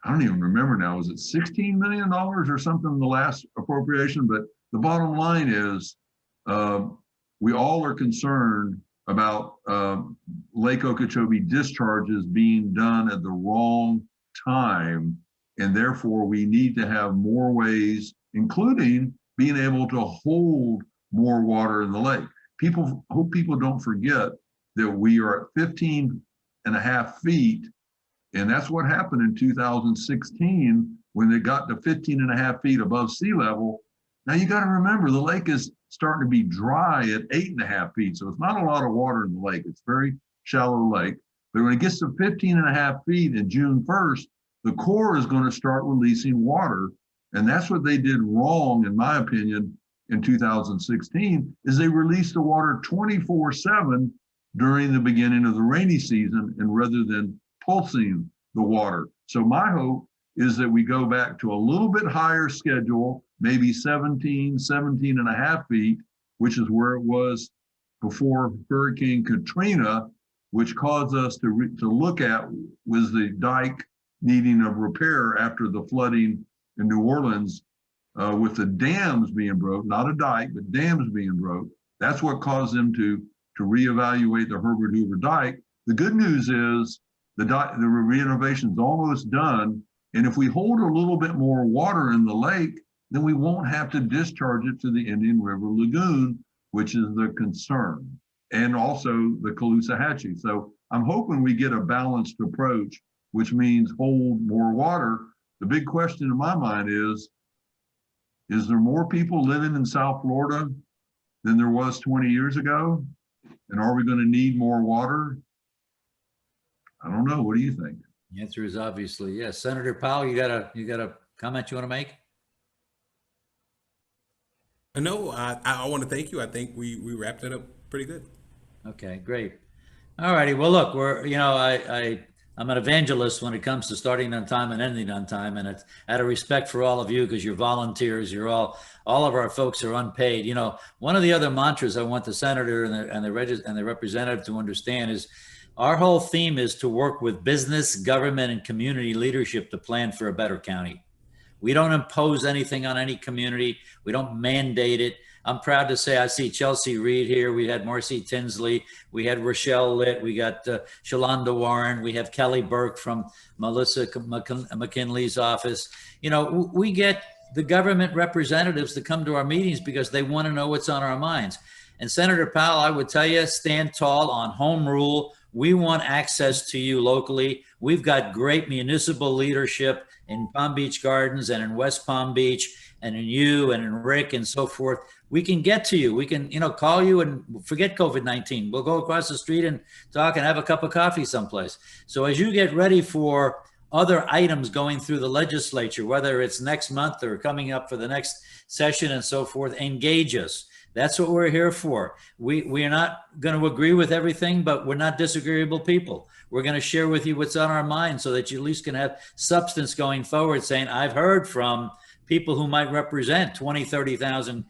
I don't even remember now, was it $16 million or something in the last appropriation? But the bottom line is, we all are concerned about Lake Okeechobee discharges being done at the wrong time, and therefore we need to have more ways, including being able to hold more water in the lake. Hope people don't forget that we are at 15.5 feet, and that's what happened in 2016 when they got to 15.5 feet above sea level. Now you got to remember, the lake is starting to be dry at 8.5 feet, so it's not a lot of water in the lake. It's a very shallow lake. But when it gets to 15.5 feet in June 1st, the Corps is going to start releasing water. And that's what they did wrong, in my opinion, in 2016, is they released the water 24/7 during the beginning of the rainy season, and rather than pulsing the water. So my hope is that we go back to a little bit higher schedule, maybe 17.5 feet, which is where it was before Hurricane Katrina, which caused us to look at was the dike needing a repair after the flooding in New Orleans, with the dams being broke, not a dike, but dams being broke. That's what caused them to reevaluate the Herbert Hoover dike. The good news is the renovation is almost done. And if we hold a little bit more water in the lake, then we won't have to discharge it to the Indian River Lagoon, which is the concern, and also the Caloosahatchee. So I'm hoping we get a balanced approach, which means hold more water. The big question in my mind is there more people living in South Florida than there was 20 years ago? And are we going to need more water? I don't know. What do you think? The answer is obviously yes. Senator Powell, you got a comment you want to make? No, I want to thank you. I think we wrapped it up pretty good. Okay, great. All righty. Well, look, I'm an evangelist when it comes to starting on time and ending on time, and it's out of respect for all of you because you're volunteers. You're all of our folks are unpaid. You know, one of the other mantras I want the senator and the representative to understand is our whole theme is to work with business, government, and community leadership to plan for a better county. We don't impose anything on any community. We don't mandate it. I'm proud to say I see Chelsea Reed here. We had Marcy Tinsley. We had Rochelle Litt. We got Shalonda Warren. We have Kelly Burke from Melissa McKinley's office. You know, we get the government representatives to come to our meetings because they want to know what's on our minds. And Senator Powell, I would tell you, stand tall on home rule. We want access to you locally. We've got great municipal leadership in Palm Beach Gardens and in West Palm Beach and in you and in Rick and so forth. We can get to you. We can, call you and forget COVID-19. We'll go across the street and talk and have a cup of coffee someplace. So as you get ready for other items going through the legislature, whether it's next month or coming up for the next session and so forth, engage us. That's what we're here for. We are not going to agree with everything, but we're not disagreeable people. We're going to share with you what's on our mind so that you at least can have substance going forward, saying, I've heard from people who might represent 20, 30,000,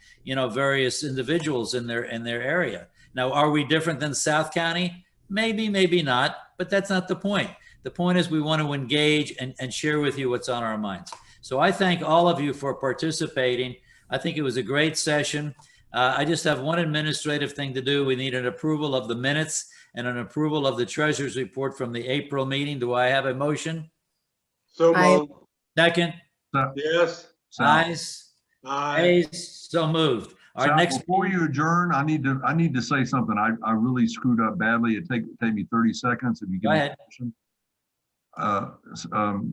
various individuals in their area. Now, are we different than South County? Maybe, maybe not, but that's not the point. The point is we want to engage and share with you what's on our minds. So I thank all of you for participating. I think it was a great session. I just have one administrative thing to do. We need an approval of the minutes and an approval of the treasurer's report from the April meeting. Do I have a motion? So moved. Second? Yes. Ayes? Aye. Ayes? So moved. Our Sal, next. before you adjourn, I need to say something. I really screwed up badly. It take me 30 seconds if you give Go me ahead.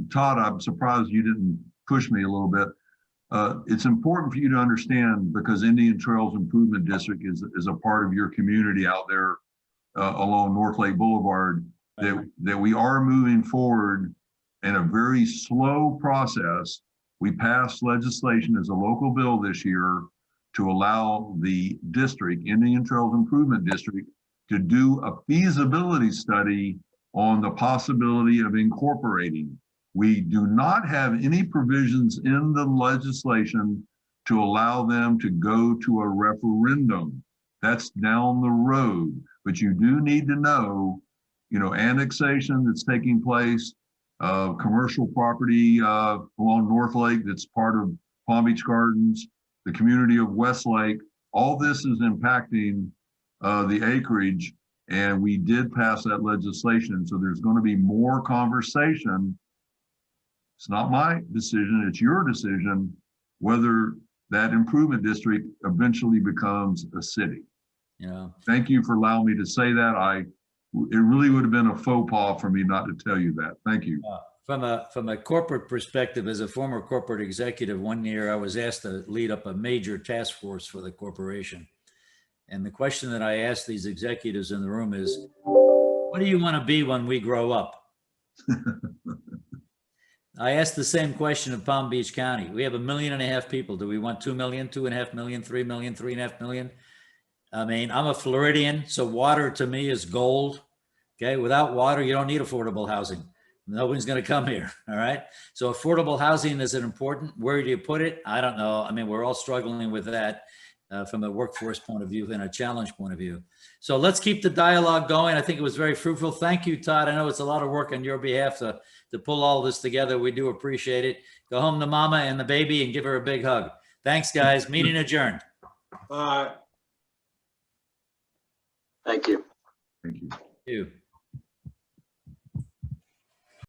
Todd, I'm surprised you didn't push me a little bit. It's important for you to understand, because Indian Trails Improvement District is a part of your community out there along North Lake Boulevard, that we are moving forward in a very slow process. We passed legislation as a local bill this year to allow the district, Indian Trails Improvement District, to do a feasibility study on the possibility of incorporating. We do not have any provisions in the legislation to allow them to go to a referendum. That's down the road, but you do need to know, annexation that's taking place, commercial property along North Lake that's part of Palm Beach Gardens, the community of Westlake. All this is impacting the acreage, and we did pass that legislation. So there's going to be more conversation. It's not my decision, it's your decision, whether that improvement district eventually becomes a city. Thank you for allowing me to say that. It really would have been a faux pas for me not to tell you that. Thank you. From a corporate perspective, as a former corporate executive, one year I was asked to lead up a major task force for the corporation. And the question that I asked these executives in the room is, What do you want to be when we grow up? I asked the same question of Palm Beach County. We have 1.5 million people. Do we want 2 million, 2.5 million, 3 million, 3.5 million? I mean, I'm a Floridian, so water to me is gold. Okay, without water, you don't need affordable housing. Nobody's going to come here. All right. So affordable housing is important. Where do you put it? I don't know. I mean, we're all struggling with that from a workforce point of view and a challenge point of view. So let's keep the dialogue going. I think it was very fruitful. Thank you, Todd. I know it's a lot of work on your behalf to pull all this together. We do appreciate it. Go home to mama and the baby and give her a big hug. Thanks, guys. Meeting adjourned. Thank you. Thank you. Thank you.